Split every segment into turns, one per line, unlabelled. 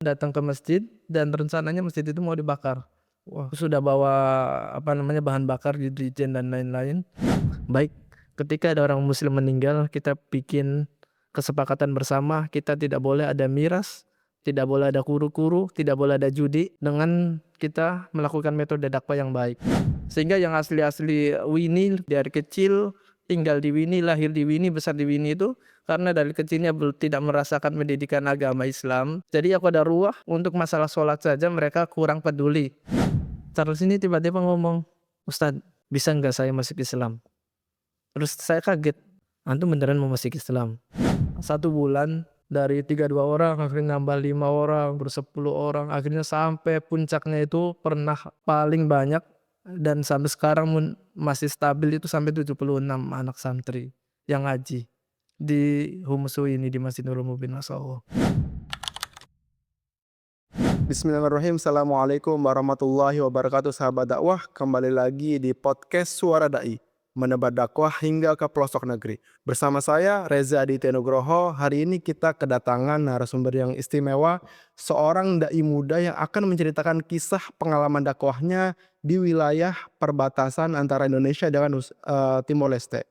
datang ke masjid dan rencananya masjid itu mau dibakar.
Wah,
Sudah bawa, bahan bakar, deterjen dan lain-lain. Baik, ketika ada orang muslim meninggal, kita bikin kesepakatan bersama, kita tidak boleh ada miras, tidak boleh ada kuru-kuru, tidak boleh ada judi, dengan kita melakukan metode dakwah yang baik. Sehingga yang asli-asli Wini dari kecil tinggal di Wini, lahir di Wini, besar di Wini itu karena dari kecilnya tidak merasakan pendidikan agama Islam. Jadi aku ada ruah untuk masalah sholat saja mereka kurang peduli. Charles ini tiba-tiba ngomong, "Ustadz, bisa nggak saya masuk Islam?" Terus saya kaget, "Antum beneran mau masuk Islam?" 1 bulan dari 32 orang akhirnya nambah 5 orang, terus 10 orang, akhirnya sampai puncaknya itu pernah paling banyak dan sampai sekarang masih stabil itu sampai 76 anak santri yang ngaji di Humusu ini, di Masjid Nurul Mubin, masyaallah.
bismillahirrahmanirrahim. Assalamualaikum warahmatullahi wabarakatuh, sahabat dakwah. Kembali lagi di podcast Suara Dai, menebar dakwah hingga ke pelosok negeri. Bersama saya Reza Aditya Nugroho. Hari ini kita kedatangan narasumber yang istimewa, seorang dai muda yang akan menceritakan kisah pengalaman dakwahnya di wilayah perbatasan antara Indonesia dengan Timor Leste.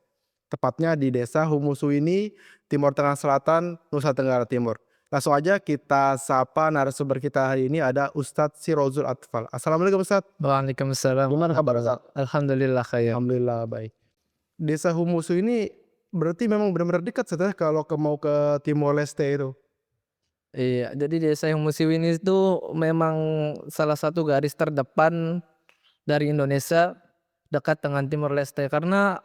Tepatnya di desa Humusu ini, Timur Tengah Selatan, Nusa Tenggara Timur. Langsung aja kita sapa narasumber kita hari ini, ada Ustadz Sirozul Atfal. Assalamualaikum Ustadz.
Waalaikumsalam.
Gimana kabar Ustadz?
Alhamdulillah khair.
Alhamdulillah baik. Desa Humusu ini berarti memang benar-benar dekat setelah kalau mau ke Timor Leste itu.
Iya, jadi desa yang Musiwini itu memang salah satu garis terdepan dari Indonesia dekat dengan Timor Leste, karena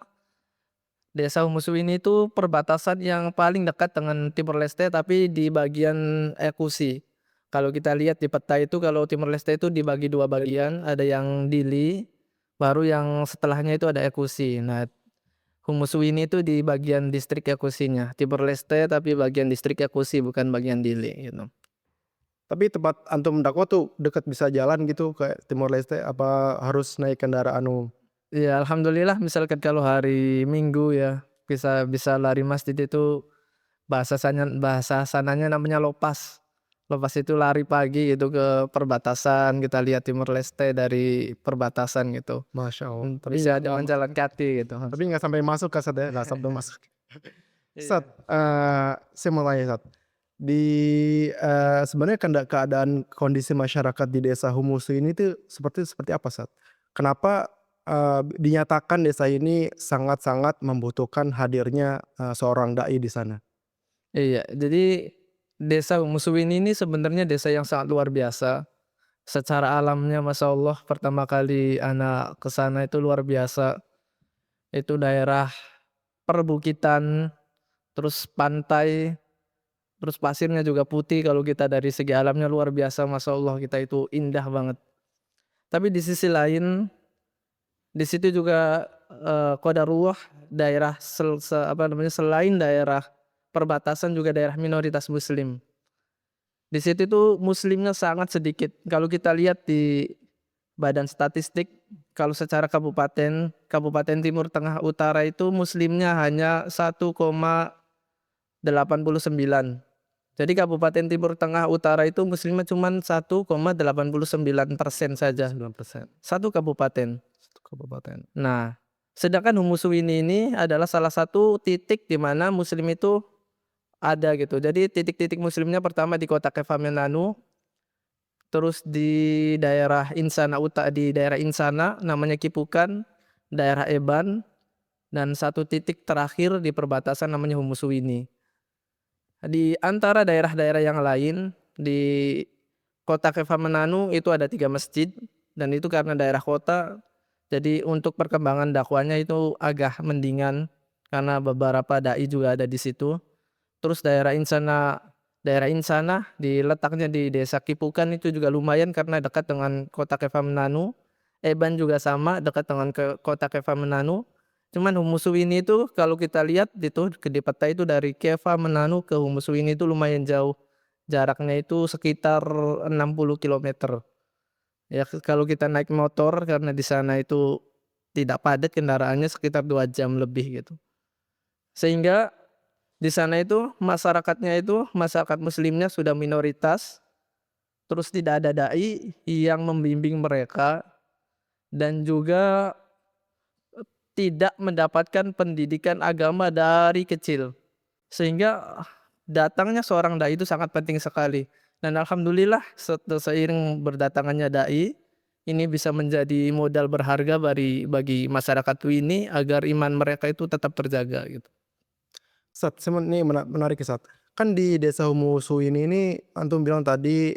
desa Musiwini itu perbatasan yang paling dekat dengan Timor Leste tapi di bagian ekusi. Kalau kita lihat di peta itu, kalau Timor Leste itu dibagi 2 bagian, ada yang Dili, baru yang setelahnya itu ada ekusi. Nah, Humuswini itu di bagian distrik ekusinya, Timor Leste tapi bagian distrik ekusi bukan bagian Dili gitu.
Tapi tempat antum dakwah tuh dekat, bisa jalan gitu kayak Timor Leste, apa harus naik kendaraan umum?
Ya alhamdulillah, misalkan kalau hari Minggu ya bisa bisa lari masjid itu, bahasa sananya namanya lopas. Lopas itu lari pagi gitu ke perbatasan, kita lihat Timor Leste dari perbatasan gitu.
Masya Allah. Tapi
Bisa dengan jalan kaki gitu.
nggak sampai masuk ke Ustadz ya, nggak sampai masuk. Ustadz,
Iya.
saya mau tanya Ustadz. Di sebenarnya keadaan kondisi masyarakat di desa Humusu ini tuh seperti seperti apa Ustadz? Kenapa dinyatakan desa ini sangat-sangat membutuhkan hadirnya seorang dai di sana?
Iya, jadi desa Musuwini ini sebenarnya desa yang sangat luar biasa. Secara alamnya Masya Allah, pertama kali anak ke sana itu luar biasa. Itu daerah perbukitan, terus pantai, terus pasirnya juga putih. Kalau kita dari segi alamnya luar biasa, Masya Allah, kita itu indah banget. Tapi di sisi lain, di situ juga qadarullah, daerah selain daerah perbatasan juga daerah minoritas muslim. Di situ tuh muslimnya sangat sedikit. Kalau kita lihat di Badan Statistik, kalau secara kabupaten, Kabupaten Timur Tengah Utara itu muslimnya hanya 1,89. Jadi Kabupaten Timur Tengah Utara itu muslimnya cuma 1,89% saja.
9%.
Satu kabupaten.
Satu kabupaten.
Nah, sedangkan Humusuwini ini adalah salah satu titik di mana muslim itu ada gitu. Jadi titik-titik muslimnya pertama di kota Kefamenanu, terus di daerah Insana namanya Kipukan, daerah Eban, dan satu titik terakhir di perbatasan namanya Humusuwini. Di antara daerah-daerah yang lain di kota Kefamenanu itu ada 3 masjid, dan itu karena daerah kota, jadi untuk perkembangan dakwahnya itu agak mendingan karena beberapa dai juga ada di situ. Terus daerah Insana letaknya di desa Kipukan itu juga lumayan karena dekat dengan kota Kefamenanu. Eban juga sama, dekat dengan kota Kefamenanu. Cuman Humusuwini itu kalau kita lihat itu di peta itu dari Kefamenanu ke Humusuwini itu lumayan jauh. Jaraknya itu sekitar 60 kilometer. Ya kalau kita naik motor karena di sana itu tidak padat kendaraannya sekitar 2 jam lebih gitu. Sehingga di sana itu masyarakatnya itu masyarakat muslimnya sudah minoritas, terus tidak ada dai yang membimbing mereka, dan juga tidak mendapatkan pendidikan agama dari kecil. Sehingga datangnya seorang dai itu sangat penting sekali, dan alhamdulillah seiring berdatangannya dai, ini bisa menjadi modal berharga bagi masyarakat ini agar iman mereka itu tetap terjaga gitu.
Ustad, ini menarik ya, Ustad. Kan di desa Humusu ini antum bilang tadi,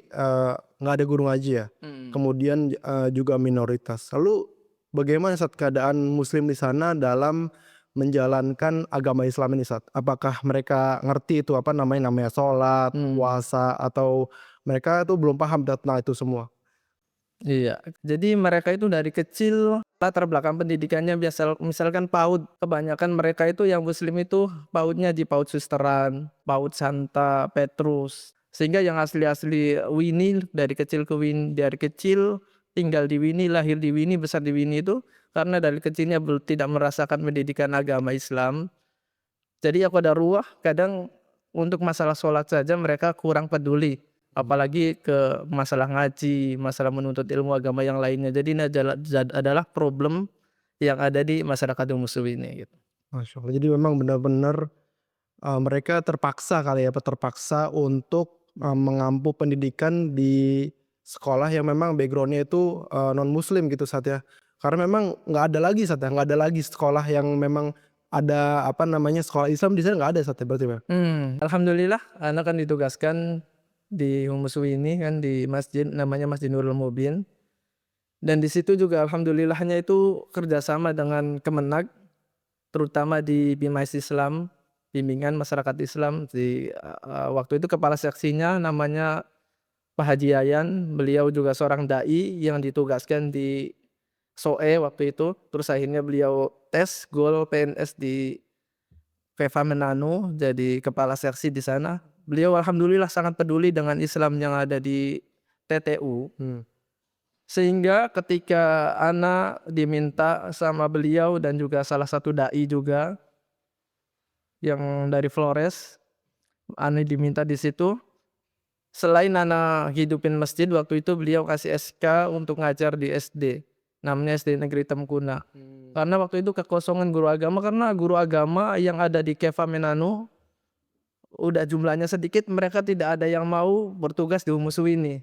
nggak ada guru ngaji ya,
Mhm.
kemudian, juga minoritas. Lalu bagaimana Ustad keadaan muslim di sana dalam menjalankan agama Islam ini, Ustad? Apakah mereka ngerti itu apa namanya sholat,
Mmm.
puasa, atau mereka tuh belum paham tentang itu semua?
Iya, jadi mereka itu dari kecil latar belakang pendidikannya misalkan PAUD, kebanyakan mereka itu yang muslim itu PAUD-nya di PAUD Susteran, PAUD Santa Petrus. Sehingga yang asli-asli Wini dari kecil tinggal di Wini, lahir di Wini, besar di Wini itu karena dari kecilnya tidak merasakan pendidikan agama Islam. Jadi ya qadarullah kadang untuk masalah sholat saja mereka kurang peduli, apalagi ke masalah ngaji, masalah menuntut ilmu agama yang lainnya. Jadi ini adalah problem yang ada di masyarakat muslim ini gitu.
Masya Allah, jadi memang benar-benar, mereka terpaksa kali ya, terpaksa untuk, mengampu pendidikan di sekolah yang memang background-nya itu, non muslim gitu Sat ya. Karena memang nggak ada lagi Sat ya, nggak ada lagi sekolah yang memang ada apa namanya, sekolah Islam di sana nggak ada Sat ya berarti ya?
Alhamdulillah anak kan ditugaskan di Humus ini kan di masjid namanya Masjid Nurul Mubin, dan di situ juga alhamdulillahnya itu kerjasama dengan Kemenag, terutama di Bimais Islam, bimbingan masyarakat Islam waktu itu kepala seksinya namanya Pak Haji Yayan, beliau juga seorang dai yang ditugaskan di SOE waktu itu, terus akhirnya beliau tes Gol PNS di Veva Menanu jadi kepala seksi di sana. Beliau alhamdulillah sangat peduli dengan Islam yang ada di TTU,
Mmm.
sehingga ketika ana diminta sama beliau dan juga salah satu dai juga yang dari Flores, ana diminta di situ, selain ana hidupin masjid waktu itu beliau kasih SK untuk ngajar di SD, namanya SD Negeri Temkuna.
Mmm.
Karena waktu itu kekosongan guru agama, karena guru agama yang ada di Keva Menanu udah jumlahnya sedikit, mereka tidak ada yang mau bertugas di Humus ini.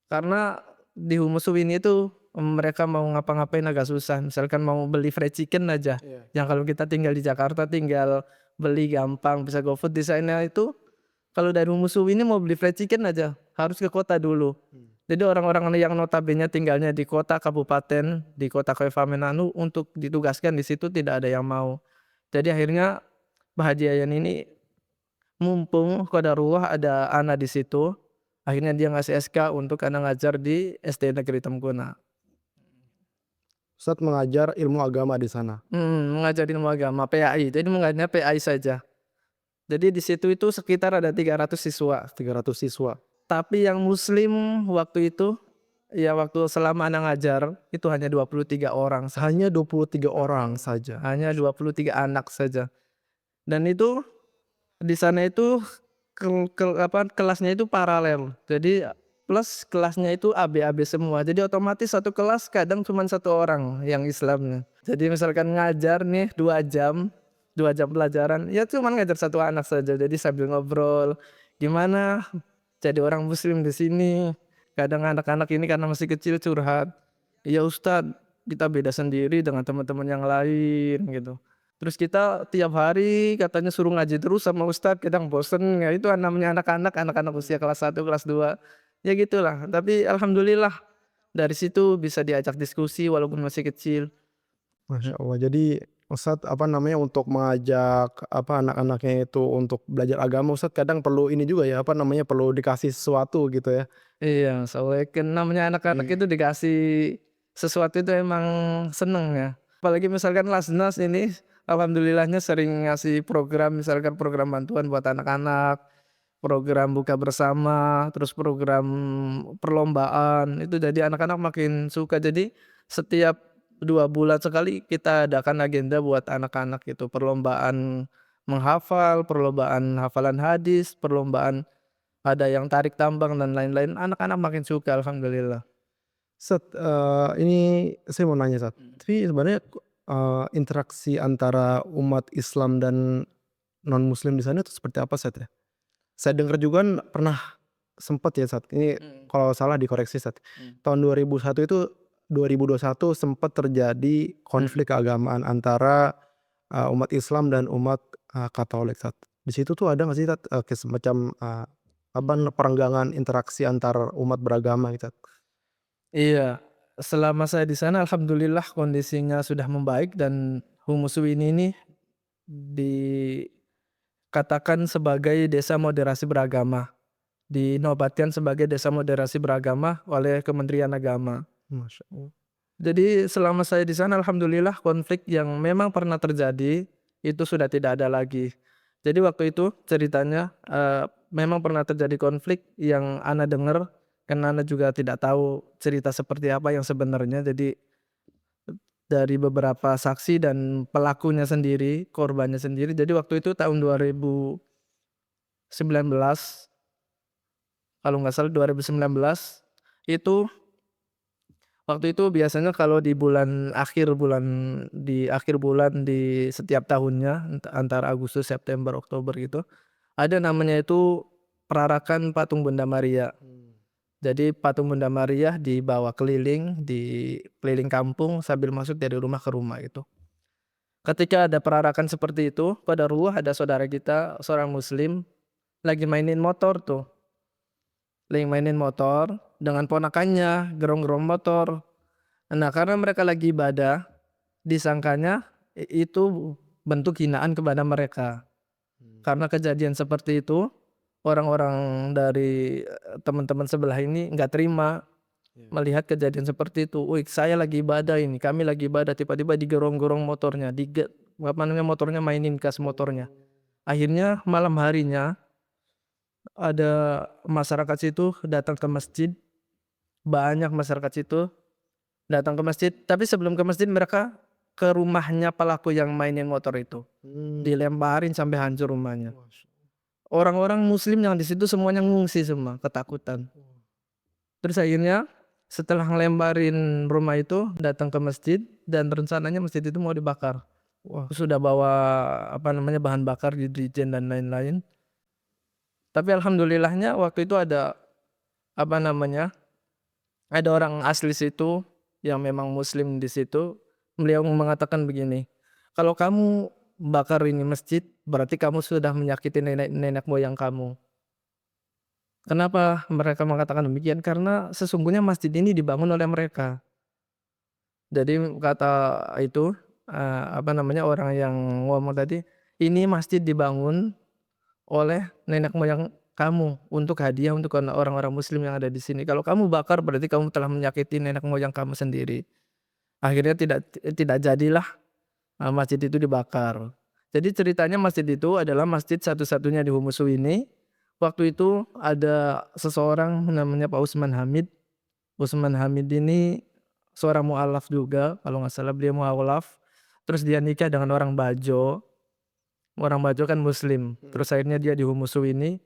Karena di Humus ini itu mereka mau ngapa-ngapain agak susah, misalkan mau beli fried chicken aja,
Iya.
yang kalau kita tinggal di Jakarta tinggal beli gampang bisa GoFood. Di sana itu kalau dari Humus ini mau beli fried chicken aja harus ke kota dulu.
Mmm.
Jadi orang-orang yang notabene tinggalnya di kota kabupaten, di kota Keva Menanu untuk ditugaskan di situ tidak ada yang mau. Jadi akhirnya Bahagiayan ini mumpung qadarullah ada ana di situ, akhirnya dia ngasih SK untuk ana ngajar di SD Negeri Temkuna.
Ustad mengajar ilmu agama di sana?
Mengajar ilmu agama PAI, jadi mengajarnya PAI saja. Jadi di situ itu sekitar ada 300 siswa,
300 siswa?
tapi yang muslim waktu itu, ya waktu selama ana ngajar, itu hanya 23 orang saja.
Hanya 23 orang saja?
Hanya 23 anak saja. Dan itu di sana itu kelasnya itu paralel. Jadi plus kelasnya itu AB-AB semua. Jadi otomatis satu kelas kadang cuma satu orang yang Islamnya. Jadi misalkan ngajar nih 2 jam pelajaran, ya cuman ngajar satu anak saja. Jadi sambil ngobrol, gimana jadi orang muslim di sini. Kadang anak-anak ini karena masih kecil curhat, "Iya Ustadz, kita beda sendiri dengan teman-teman yang lain," gitu. Terus kita tiap hari katanya suruh ngaji terus sama ustad, kadang bosen, ya itu namanya anak-anak usia kelas 1 kelas 2 ya gitulah. Tapi alhamdulillah dari situ bisa diajak diskusi walaupun masih kecil.
Masya Allah. Jadi Ustadz apa namanya, untuk mengajak apa, anak-anaknya itu untuk belajar agama, Ustadz kadang perlu ini juga ya, apa namanya, perlu dikasih sesuatu gitu ya?
Iya, soalnya kan namanya anak-anak
Iya.
itu dikasih sesuatu itu emang seneng ya. Apalagi misalkan Lasnas ini alhamdulillahnya sering ngasih program, misalkan program bantuan buat anak-anak, program buka bersama, terus program perlombaan, itu jadi anak-anak makin suka. Jadi setiap 2 bulan sekali kita adakan agenda buat anak-anak gitu, perlombaan menghafal, perlombaan hafalan hadis, perlombaan ada yang tarik tambang dan lain-lain, anak-anak makin suka alhamdulillah.
Ustaz, ini saya mau nanya Ustaz, tapi sebenarnya, interaksi antara umat Islam dan non muslim di sana itu seperti apa Ustaz ya? Saya dengar juga kan pernah sempat ya Ustaz, ini
Mhm,
kalau salah dikoreksi Ustaz,
mhm,
tahun 2001 itu 2021 sempat terjadi
mhm,
konflik keagamaan antara, umat Islam dan umat, Katolik Ustaz. Di situ tuh ada nggak sih Ustaz, kayak semacam, apa, perenggangan interaksi antar umat beragama gitu Ustaz?
iya, selama saya di sana alhamdulillah kondisinya sudah membaik dan Humus ini dikatakan sebagai desa moderasi beragama, dinobatkan sebagai desa moderasi beragama oleh Kementerian Agama.
Masya Allah.
Jadi selama saya di sana alhamdulillah konflik yang memang pernah terjadi, itu sudah tidak ada lagi. Jadi waktu itu ceritanya, memang pernah terjadi konflik yang ana dengar, karena ana juga tidak tahu cerita seperti apa yang sebenarnya. Jadi dari beberapa saksi dan pelakunya sendiri, korbannya sendiri. Jadi waktu itu tahun 2019, kalau nggak salah 2019, itu waktu itu biasanya kalau di akhir bulan di setiap tahunnya antara Agustus, September, Oktober gitu, ada namanya itu perarakan patung Bunda Maria.
Mmm.
Jadi patung Bunda Maria dibawa keliling, di keliling kampung sambil masuk dari rumah ke rumah gitu. Ketika ada perarakan seperti itu, qadarullah ada saudara kita seorang muslim lagi mainin motor tuh, lagi mainin motor dengan ponakannya, gerong-gerong motor. Nah, karena mereka lagi ibadah, disangkanya itu bentuk hinaan kepada mereka.
Mmm.
Karena kejadian seperti itu, orang-orang dari, teman-teman sebelah ini nggak terima
Iya.
melihat kejadian seperti itu. "Wih, saya lagi ibadah ini, kami lagi ibadah, tiba-tiba digerong-gerong motornya, apa namanya, motornya mainin kas motornya."
Oh.
Akhirnya malam harinya ada masyarakat situ datang ke masjid, banyak masyarakat situ datang ke masjid, tapi sebelum ke masjid mereka ke rumahnya pelaku yang mainin motor itu,
Mmm.
dilemparin sampai hancur rumahnya.
Masya
Orang-orang muslim yang di situ semuanya ngungsi semua, ketakutan.
Allah.
Terus akhirnya setelah ngelemparin rumah itu datang ke masjid dan rencananya masjid itu mau dibakar.
Wah.
Sudah bawa apa namanya, bahan bakar, deterjen dan lain-lain. Tapi alhamdulillahnya waktu itu ada apa namanya, ada orang asli situ yang memang muslim di situ, beliau mengatakan begini, "Kalau kamu bakar ini masjid, berarti kamu sudah menyakiti nenek nenek moyang kamu." Kenapa mereka mengatakan demikian? Karena sesungguhnya masjid ini dibangun oleh mereka. Jadi kata itu, apa namanya, orang yang ngomong tadi, "Ini masjid dibangun oleh nenek moyang kamu untuk hadiah untuk orang-orang muslim yang ada di sini. Kalau kamu bakar berarti kamu telah menyakiti nenek moyang kamu sendiri." Akhirnya tidak jadilah, masjid itu dibakar. Jadi ceritanya masjid itu adalah masjid satu-satunya di Humusu ini. Waktu itu ada seseorang namanya Pak Usman Hamid. Usman Hamid ini seorang mualaf juga kalau nggak salah, beliau mualaf, terus dia nikah dengan orang Bajo. Orang Bajo kan muslim,
Mhm.
terus akhirnya dia di Humusu ini.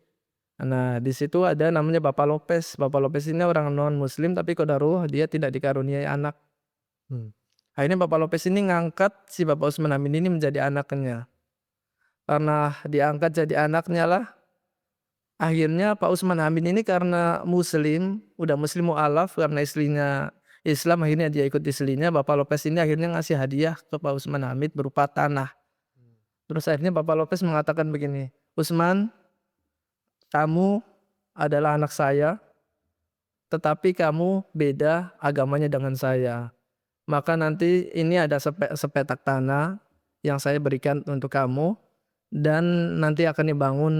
Nah, di situ ada namanya Bapak Lopez. Bapak Lopez ini orang non muslim tapi qadarullah dia tidak dikaruniai anak.
Mmm.
Akhirnya Bapak Lopez ini ngangkat si Bapak Usman Hamid ini menjadi anaknya. Karena diangkat jadi anaknya lah, akhirnya Pak Usman Hamid ini karena muslim, udah muslim mualaf, karena istrinya Islam akhirnya dia ikut istrinya. Bapak Lopez ini akhirnya ngasih hadiah ke Pak Usman Hamid berupa tanah. Terus akhirnya Bapak Lopez mengatakan begini, "Usman, kamu adalah anak saya, tetapi kamu beda agamanya dengan saya. Maka nanti ini ada sepetak tanah yang saya berikan untuk kamu dan nanti akan dibangun,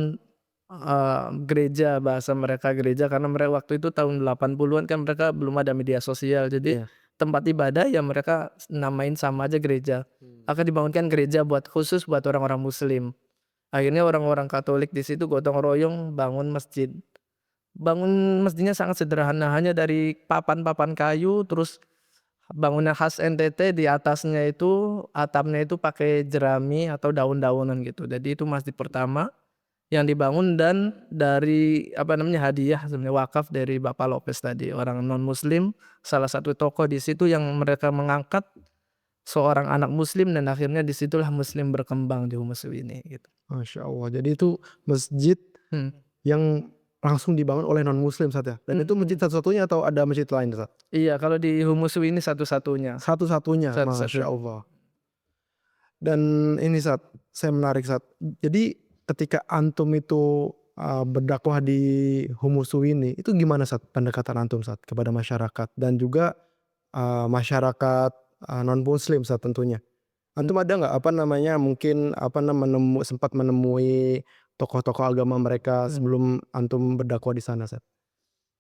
gereja," bahasa mereka gereja karena mereka waktu itu tahun 80-an kan mereka belum ada media sosial. Jadi
Iya.
tempat ibadah ya mereka namain sama aja gereja.
Mmm.
Akan dibangunkan gereja khusus buat orang-orang muslim. Akhirnya orang-orang Katolik di situ gotong royong bangun masjid. Bangun masjidnya sangat sederhana, hanya dari papan-papan kayu, terus bangunan khas NTT, di atasnya itu atapnya itu pakai jerami atau daun-daunan gitu. Jadi itu masjid pertama yang dibangun dan dari hadiah sebenarnya wakaf dari Bapak Lopez tadi, orang non muslim, salah satu tokoh di situ yang mereka mengangkat seorang anak muslim dan akhirnya disitulah muslim berkembang di Humusui ini gitu.
Masya Allah. Jadi itu masjid
Hmm.
yang langsung dibangun oleh non muslim Ustaz ya? Dan itu masjid
Mhm.
satu-satunya atau ada masjid lain Ustaz?
Iya, kalau di Humusui ini satu-satunya,
Satu-satunya, Masya
satu-satunya.
Allah. Dan ini Ustaz, saya menarik Ustaz. Jadi ketika antum itu berdakwah di Humusui ini, itu gimana Ustaz pendekatan antum Ustaz kepada masyarakat dan juga masyarakat non muslim Ustaz tentunya? Antum ada nggak mungkin sempat menemui tokoh-tokoh agama mereka
Mmm.
sebelum antum berdakwah di sana Ustaz?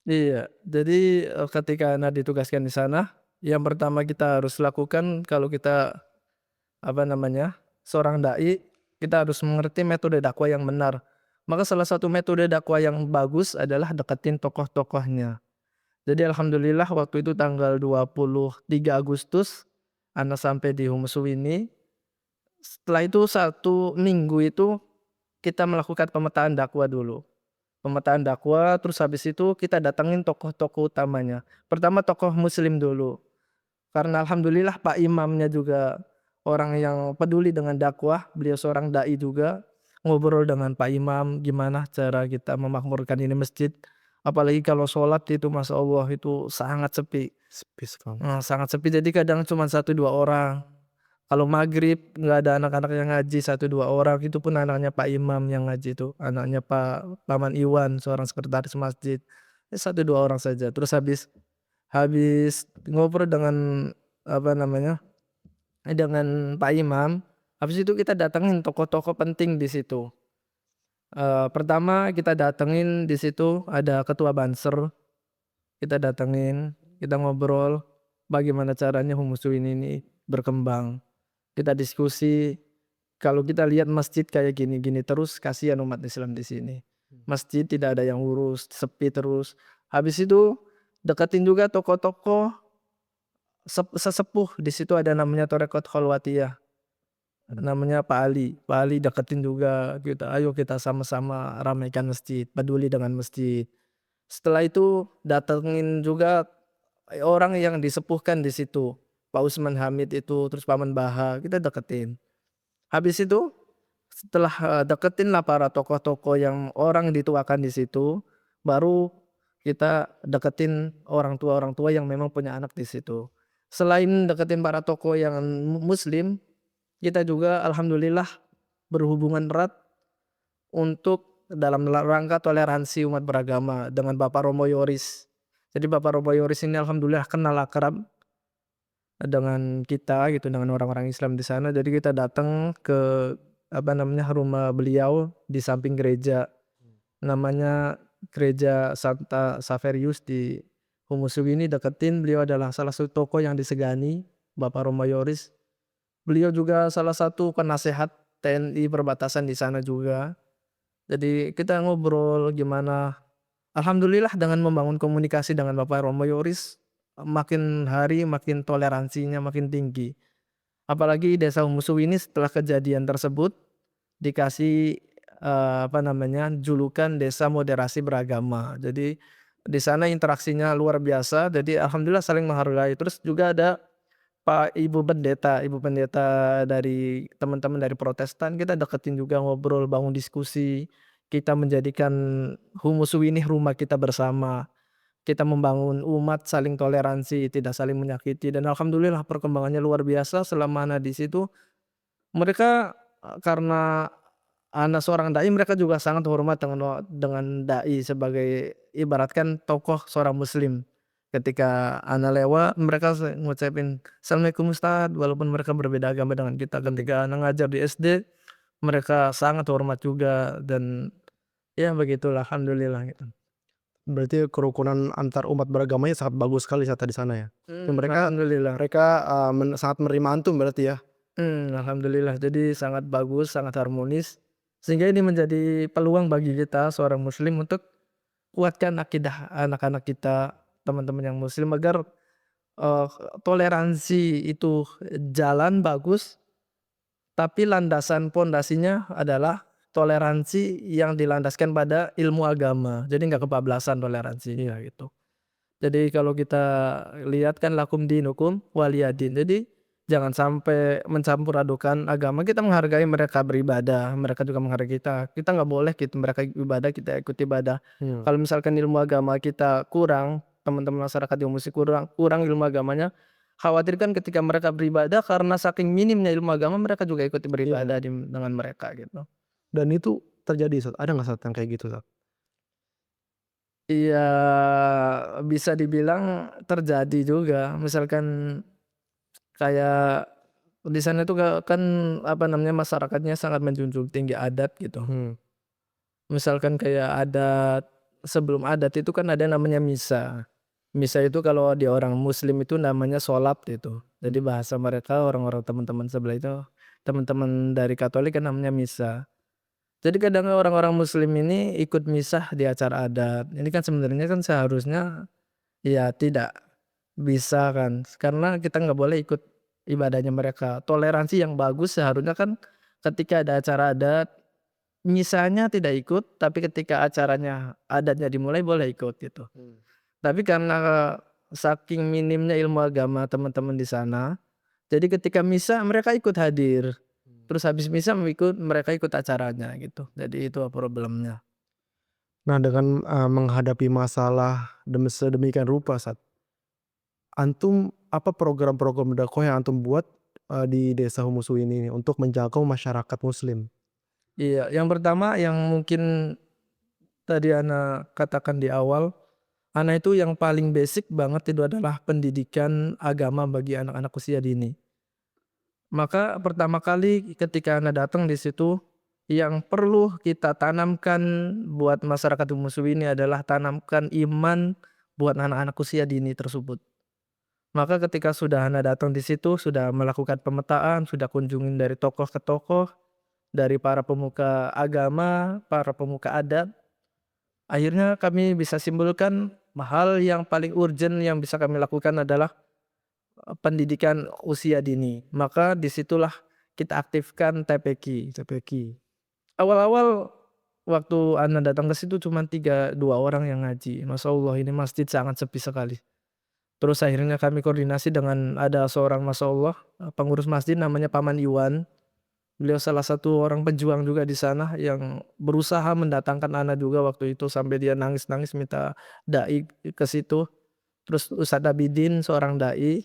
Iya, jadi, ketika Anda ditugaskan di sana, yang pertama kita harus lakukan kalau kita, seorang dai, kita harus mengerti metode dakwah yang benar. Maka salah satu metode dakwah yang bagus adalah deketin tokoh-tokohnya. Jadi alhamdulillah waktu itu tanggal 23 Agustus, Ana sampai di Humusui ini, setelah itu 1 minggu itu kita melakukan pemetaan dakwah dulu. Pemetaan dakwah, terus habis itu kita datengin tokoh-tokoh utamanya. Pertama tokoh muslim dulu, karena alhamdulillah Pak Imamnya juga orang yang peduli dengan dakwah, beliau seorang dai juga. Ngobrol dengan Pak Imam, gimana cara kita memakmurkan ini masjid, apalagi kalau sholat itu Masya Allah itu sangat sepi,
Sepi sekali.
sangat sepi jadi kadang cuma 1, 2 orang. Kalau maghrib nggak ada anak-anak yang ngaji 1, 2 orang, itu pun anaknya Pak Imam yang ngaji itu, anaknya Pak Paman Iwan, seorang sekretaris masjid, 1, 2 orang saja. Terus habis habis ngobrol dengan, apa namanya, dengan Pak Imam, habis itu kita datengin tokoh-tokoh penting di situ. Pertama kita datengin di situ ada ketua Banser, kita datengin, kita ngobrol bagaimana caranya Humusui ini berkembang. Kita diskusi, kalau kita lihat masjid kayak gini-gini terus kasihan umat Islam di sini. Masjid tidak ada yang urus, sepi terus. Habis itu deketin juga tokoh-tokoh sesepuh, di situ ada namanya Toreqot Kholwatiyah, namanya Pak Ali. Pak Ali deketin juga kita, ayo kita sama-sama ramaikan masjid, peduli dengan masjid. Setelah itu datengin juga orang yang disepuhkan di situ, Pak Usman Hamid itu, terus Paman Baha, kita deketin. Habis itu setelah, deketin lah para tokoh-tokoh yang orang dituakan di situ, baru kita deketin orang tua yang memang punya anak di situ. Selain deketin para tokoh yang muslim, kita juga alhamdulillah berhubungan erat untuk dalam rangka toleransi umat beragama dengan Bapak Romo Yoris. Jadi Bapak Romo Yoris ini alhamdulillah kenal akrab dengan kita gitu, dengan orang-orang Islam di sana. Jadi kita datang ke, rumah beliau di samping gereja, namanya Gereja Santa Saverius di Humusui ini, deketin. Beliau adalah salah satu tokoh yang disegani, Bapak Romo Yoris. Beliau juga salah satu penasehat TNI perbatasan di sana juga. Jadi kita ngobrol gimana, alhamdulillah dengan membangun komunikasi dengan Bapak Romo Yoris, makin hari makin toleransinya makin tinggi. Apalagi Desa Humusui ini setelah kejadian tersebut dikasih, julukan Desa Moderasi Beragama. Jadi di sana interaksinya luar biasa, jadi alhamdulillah saling menghargai. Terus juga ada Ibu pendeta dari teman-teman dari Protestan, kita deketin juga, ngobrol, bangun diskusi. Kita menjadikan Humusui ini rumah kita bersama. Kita membangun umat saling toleransi, tidak saling menyakiti, dan alhamdulillah perkembangannya luar biasa selama Ana di situ. Mereka, karena Ana seorang dai, mereka juga sangat hormat dengan dai sebagai ibaratkan tokoh seorang muslim. Ketika Ana lewat, mereka ngucapin, "Assalamualaikum Ustad," walaupun mereka berbeda agama dengan kita. Ketika Ana ngajar di SD, mereka sangat hormat juga, dan ya begitulah alhamdulillah gitu.
Berarti kerukunan antar umat beragamanya sangat bagus sekali Ustaz di sana ya? Dan mereka
Alhamdulillah.
mereka, sangat menerima antum berarti ya?
Alhamdulillah. Jadi sangat bagus, sangat harmonis, sehingga ini menjadi peluang bagi kita seorang muslim untuk kuatkan akidah anak-anak kita, teman-teman yang muslim agar, eee, toleransi itu jalan bagus, tapi landasan pondasinya adalah toleransi yang dilandaskan pada ilmu agama. Jadi nggak kebablasan toleransinya gitu. Jadi kalau kita lihat kan lakum dinukum waliyadin. Jadi jangan sampai mencampur adukan agama. Kita menghargai mereka beribadah, mereka juga menghargai kita. Kita nggak boleh gitu mereka ibadah kita ikut ibadah.
Iya.
Kalau misalkan ilmu agama kita kurang, teman-teman masyarakat yang musik kurang kurang ilmu agamanya, khawatirkan ketika mereka beribadah karena saking minimnya ilmu agama mereka juga ikut
Iya,
beribadah dengan mereka gitu.
dan itu terjadi Ustaz, ada nggak Ustaz yang kayak gitu Ustaz?
Iya, bisa dibilang terjadi juga. Misalkan kayak di sana tuh kan, apa namanya, masyarakatnya sangat menjunjung tinggi adat gitu.
Mhm,
Misalkan kayak adat, sebelum adat itu kan ada namanya misa. Misa itu kalau di orang muslim itu namanya sholat itu. Jadi
mmm,
bahasa mereka orang-orang teman-teman sebelah itu, teman-teman dari Katolik kan namanya misa. Jadi kadang orang-orang muslim ini ikut misah di acara adat. Ini kan sebenarnya kan seharusnya ya tidak bisa kan, karena kita nggak boleh ikut ibadahnya mereka. Toleransi yang bagus seharusnya kan ketika ada acara adat, misahnya tidak ikut, tapi ketika acaranya adatnya dimulai boleh ikut gitu.
mmm,
Tapi karena saking minimnya ilmu agama teman-teman di sana, jadi ketika misa mereka ikut hadir,
mmm.
terus habis misa mereka ikut acaranya gitu. Jadi itu problemnya.
Nah dengan, menghadapi masalah sedemikian rupa Ustaz, antum apa program-program dakwah yang antum buat, di Desa Humusu ini nih untuk menjangkau masyarakat muslim?
Iya, yang pertama yang mungkin tadi ana katakan di awal, ana itu yang paling basic banget itu adalah pendidikan agama bagi anak-anak usia dini. Maka pertama kali ketika ana datang di situ, yang perlu kita tanamkan buat masyarakat musuh ini adalah tanamkan iman buat anak-anak usia dini tersebut. Maka ketika sudah ana datang di situ, sudah melakukan pemetaan, sudah kunjungin dari tokoh ke tokoh, dari para pemuka agama, para pemuka adat, akhirnya kami bisa simpulkan hal yang paling urgent yang bisa kami lakukan adalah, pendidikan usia dini. Maka disitulah kita aktifkan TPQ.
TPQ.
Awal-awal waktu ana datang ke situ cuman 2 orang yang ngaji. Masya Allah ini masjid sangat sepi sekali. Terus akhirnya kami koordinasi dengan ada seorang Masya Allah, pengurus masjid namanya Paman Iwan. Beliau salah satu orang pejuang juga di sana yang berusaha mendatangkan ana juga waktu itu sampai dia nangis-nangis minta dai ke situ. Terus Ustadz Abidin seorang dai,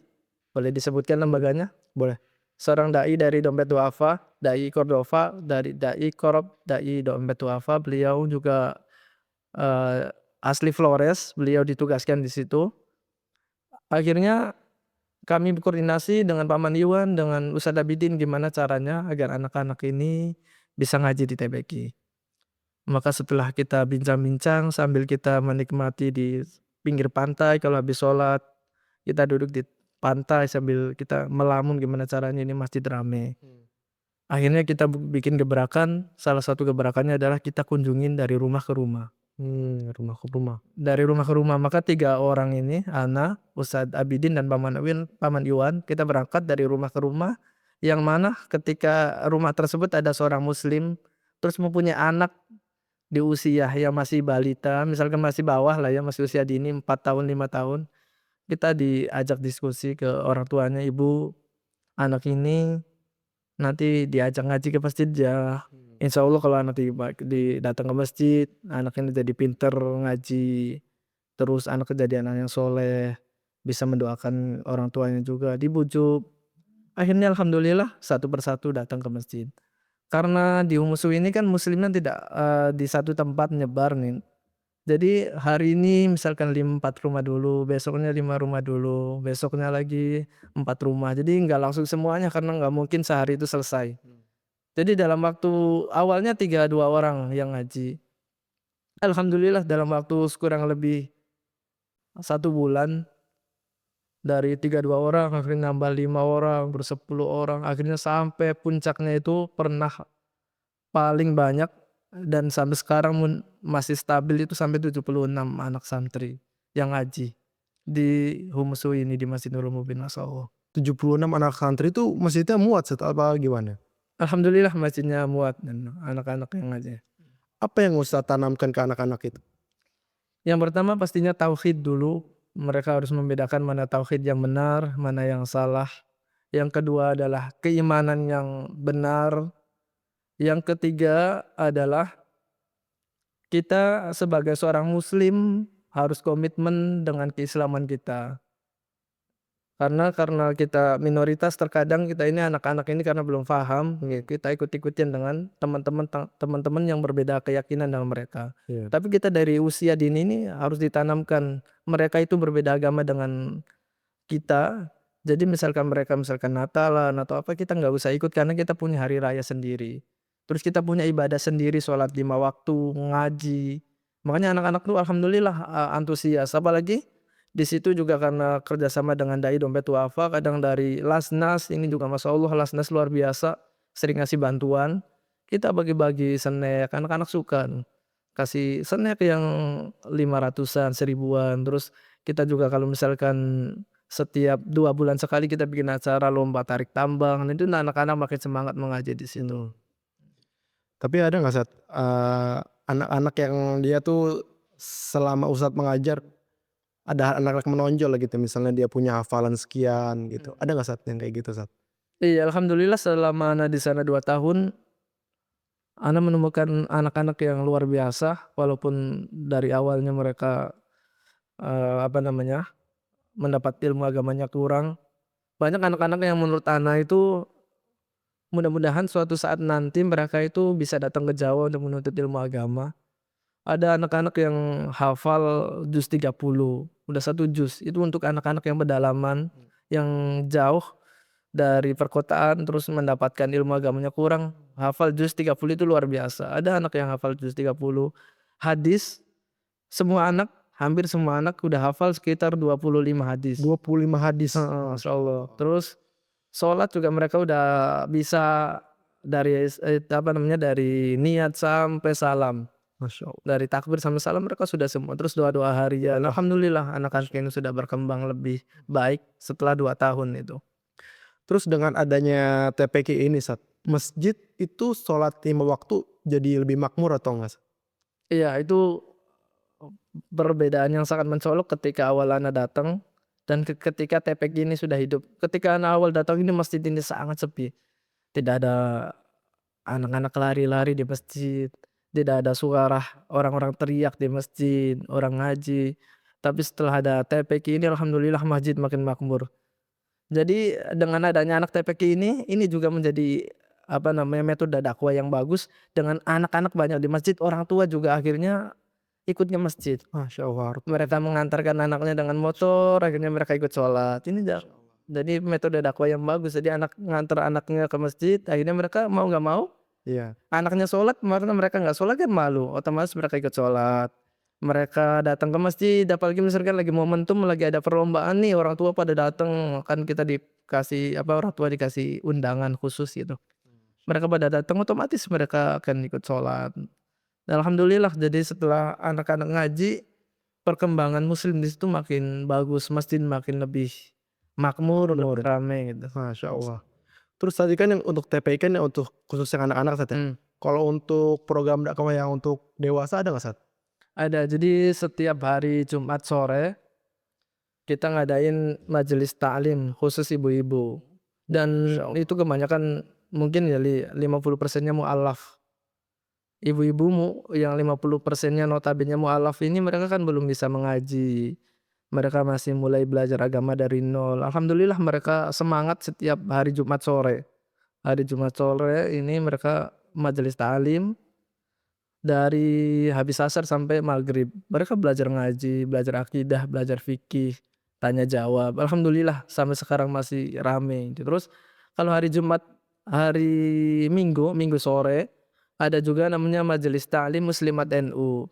boleh disebutkan lembaganya?
Boleh.
Seorang dai dari Dompet Duafa, dai Cordova, dari dai Korob, dai Dompet Duafa. Beliau juga, eee, asli Flores, beliau ditugaskan di situ. Akhirnya kami berkoordinasi dengan Paman Iwan, dengan Ustadz Abidin gimana caranya agar anak-anak ini bisa ngaji di TBQ. Maka setelah kita bincang-bincang sambil kita menikmati di pinggir pantai kalau habis sholat, kita duduk di pantai sambil kita melamun gimana caranya ini masjid rame.
Mmm.
Akhirnya kita bikin gebrakan, salah satu gebrakannya adalah kita kunjungin dari rumah ke rumah.
Rumah ke rumah.
Dari rumah ke rumah, maka 3 orang ini, ana, Ustadz Abidin, dan Paman Iwan, kita berangkat dari rumah ke rumah, yang mana ketika rumah tersebut ada seorang muslim, terus mempunyai anak di usia yang masih balita, misalkan masih bawah lah ya, masih usia dini 4 tahun, 5 tahun, kita diajak diskusi ke orang tuanya, "Ibu, anak ini nanti diajak ngaji ke masjid ya.
Mmm.
Insya Allah kalau anak datang ke masjid, anak ini jadi pinter ngaji, terus anak jadi anak yang soleh, bisa mendoakan orang tuanya juga." Dibujuk. Akhirnya alhamdulillah satu persatu datang ke masjid. Karena di Umusu ini kan muslimnya tidak, di satu tempat nyebar nih. Jadi hari ini misalkan 4 rumah dulu, besoknya 5 rumah dulu, besoknya lagi 4 rumah. Jadi nggak langsung semuanya karena nggak mungkin sehari itu selesai.
Mmm.
Jadi dalam waktu awalnya 2 orang yang ngaji. Alhamdulillah dalam waktu kurang lebih 1 bulan, dari 2 orang akhirnya nambah 5 orang, terus 10 orang, akhirnya sampai puncaknya itu pernah paling banyak dan sampai sekarang masih stabil itu sampai 76 anak santri yang ngaji di Humusu ini, di Masjid Nurul Mubin, Masya Allah.
76 anak santri itu masjidnya muat Ustaz apa gimana?
Alhamdulillah masjidnya muat dan anak-anak yang ngaji.
Apa yang Ustadz tanamkan ke anak-anak itu?
Yang pertama pastinya tauhid dulu, mereka harus membedakan mana tauhid yang benar, mana yang salah. Yang kedua adalah keimanan yang benar, yang ketiga adalah kita sebagai seorang muslim harus komitmen dengan keislaman kita. Karena kita minoritas terkadang kita ini anak-anak ini karena belum paham, kita ikut-ikutin dengan teman-teman yang berbeda keyakinan dengan mereka.
Iya.
Tapi kita dari usia dini ini harus ditanamkan mereka itu berbeda agama dengan kita. Jadi misalkan Natalan atau apa kita nggak usah ikut karena kita punya hari raya sendiri. Terus kita punya ibadah sendiri, sholat 5 waktu, ngaji. Makanya anak-anak tuh alhamdulillah antusias. Apalagi di situ juga karena kerjasama dengan Dai Dompet Wafa, kadang dari Lasnas ini juga Masya Allah Lasnas luar biasa, sering ngasih bantuan. Kita bagi-bagi snack, anak-anak suka kasih snack yang 500-an, 1.000-an. Terus kita juga kalau misalkan setiap 2 bulan sekali kita bikin acara lomba tarik tambang, nah itu anak-anak makin semangat mengaji di situ.
Tapi ada nggak Sat, anak-anak yang dia tuh selama Ustadz mengajar, ada anak-anak menonjol lah gitu, misalnya dia punya hafalan sekian gitu, ada nggak Sat yang kayak gitu Sat?
Iya alhamdulillah selama ana di sana 2 tahun, ana menemukan anak-anak yang luar biasa walaupun dari awalnya mereka, apa namanya, mendapat ilmu agamanya kurang. Banyak anak-anak yang menurut ana itu mudah-mudahan suatu saat nanti mereka itu bisa datang ke Jawa untuk menuntut ilmu agama. Ada anak-anak yang hafal juz 30, udah 1 juz, itu untuk anak-anak yang pedalaman, yang jauh dari perkotaan terus mendapatkan ilmu agamanya kurang, hafal juz 30 itu luar biasa. Ada anak yang hafal juz 30. Hadis, semua anak, hampir semua anak udah hafal sekitar 25 hadis.
25 hadis,
Heeh, Masya
Masya
Allah.
Allah.
Terus sholat juga mereka udah bisa apa namanya, dari niat sampai salam.
Masya Allah.
Dari takbir sampai salam mereka sudah semua, terus doa-doa harian.
Wah,
Alhamdulillah anak-anak ini sudah berkembang lebih baik setelah 2 tahun itu.
terus dengan adanya TPQ ini Sat, masjid itu sholat 5 waktu jadi lebih makmur atau enggak Sat?
Iya itu perbedaan yang sangat mencolok ketika awal ana datang dan ketika TPG ini sudah hidup. Ketika ana awal datang ini masjid ini sangat sepi, tidak ada anak-anak lari-lari di masjid, tidak ada suara orang-orang teriak di masjid, orang ngaji. Tapi setelah ada TPQ ini alhamdulillah masjid makin makmur. Jadi dengan adanya anak TPQ ini juga menjadi apa namanya, metode dakwah yang bagus dengan anak-anak banyak di masjid, orang tua juga akhirnya ikut ke masjid.
Masya Allah.
Mereka mengantarkan anaknya dengan motor, akhirnya mereka ikut sholat. Jadi metode dakwah yang bagus. Jadi anak ngantar anaknya ke masjid, akhirnya mereka mau nggak mau,
Iya.
anaknya sholat, karena mereka nggak sholat kan malu, otomatis mereka ikut sholat. Mereka datang ke masjid, apalagi misalkan lagi momentum, lagi ada perlombaan nih, orang tua pada datang, kan kita dikasih apa, orang tua dikasih undangan khusus gitu. Mereka pada datang, otomatis mereka akan ikut sholat. Dan alhamdulillah jadi setelah anak-anak ngaji, perkembangan muslim di situ makin bagus, masjid makin lebih makmur, lebih
Makmur.
rame gitu.
Masya Allah. Terus tadi kan yang untuk TPI kan yang untuk khusus yang anak-anak Sat ya.
Mmm,
Kalau untuk program dakwah yang untuk dewasa ada nggak Sat?
ada. Jadi setiap hari Jumat sore kita ngadain majelis taklim khusus ibu-ibu. Dan
Masya Allah.
itu kebanyakan mungkin ya 50%-nya mualaf. Ibu-ibu yang 50%-nya notabene mualaf ini mereka kan belum bisa mengaji. Mereka masih mulai belajar agama dari nol. Alhamdulillah mereka semangat setiap hari Jumat sore. Hari Jumat sore ini mereka majelis taklim dari habis asar sampai maghrib. Mereka belajar ngaji, belajar akidah, belajar fikih, tanya jawab. Alhamdulillah sampai sekarang masih rame. Terus kalau hari Jumat, hari Minggu sore ada juga namanya majelis taklim Muslimat NU.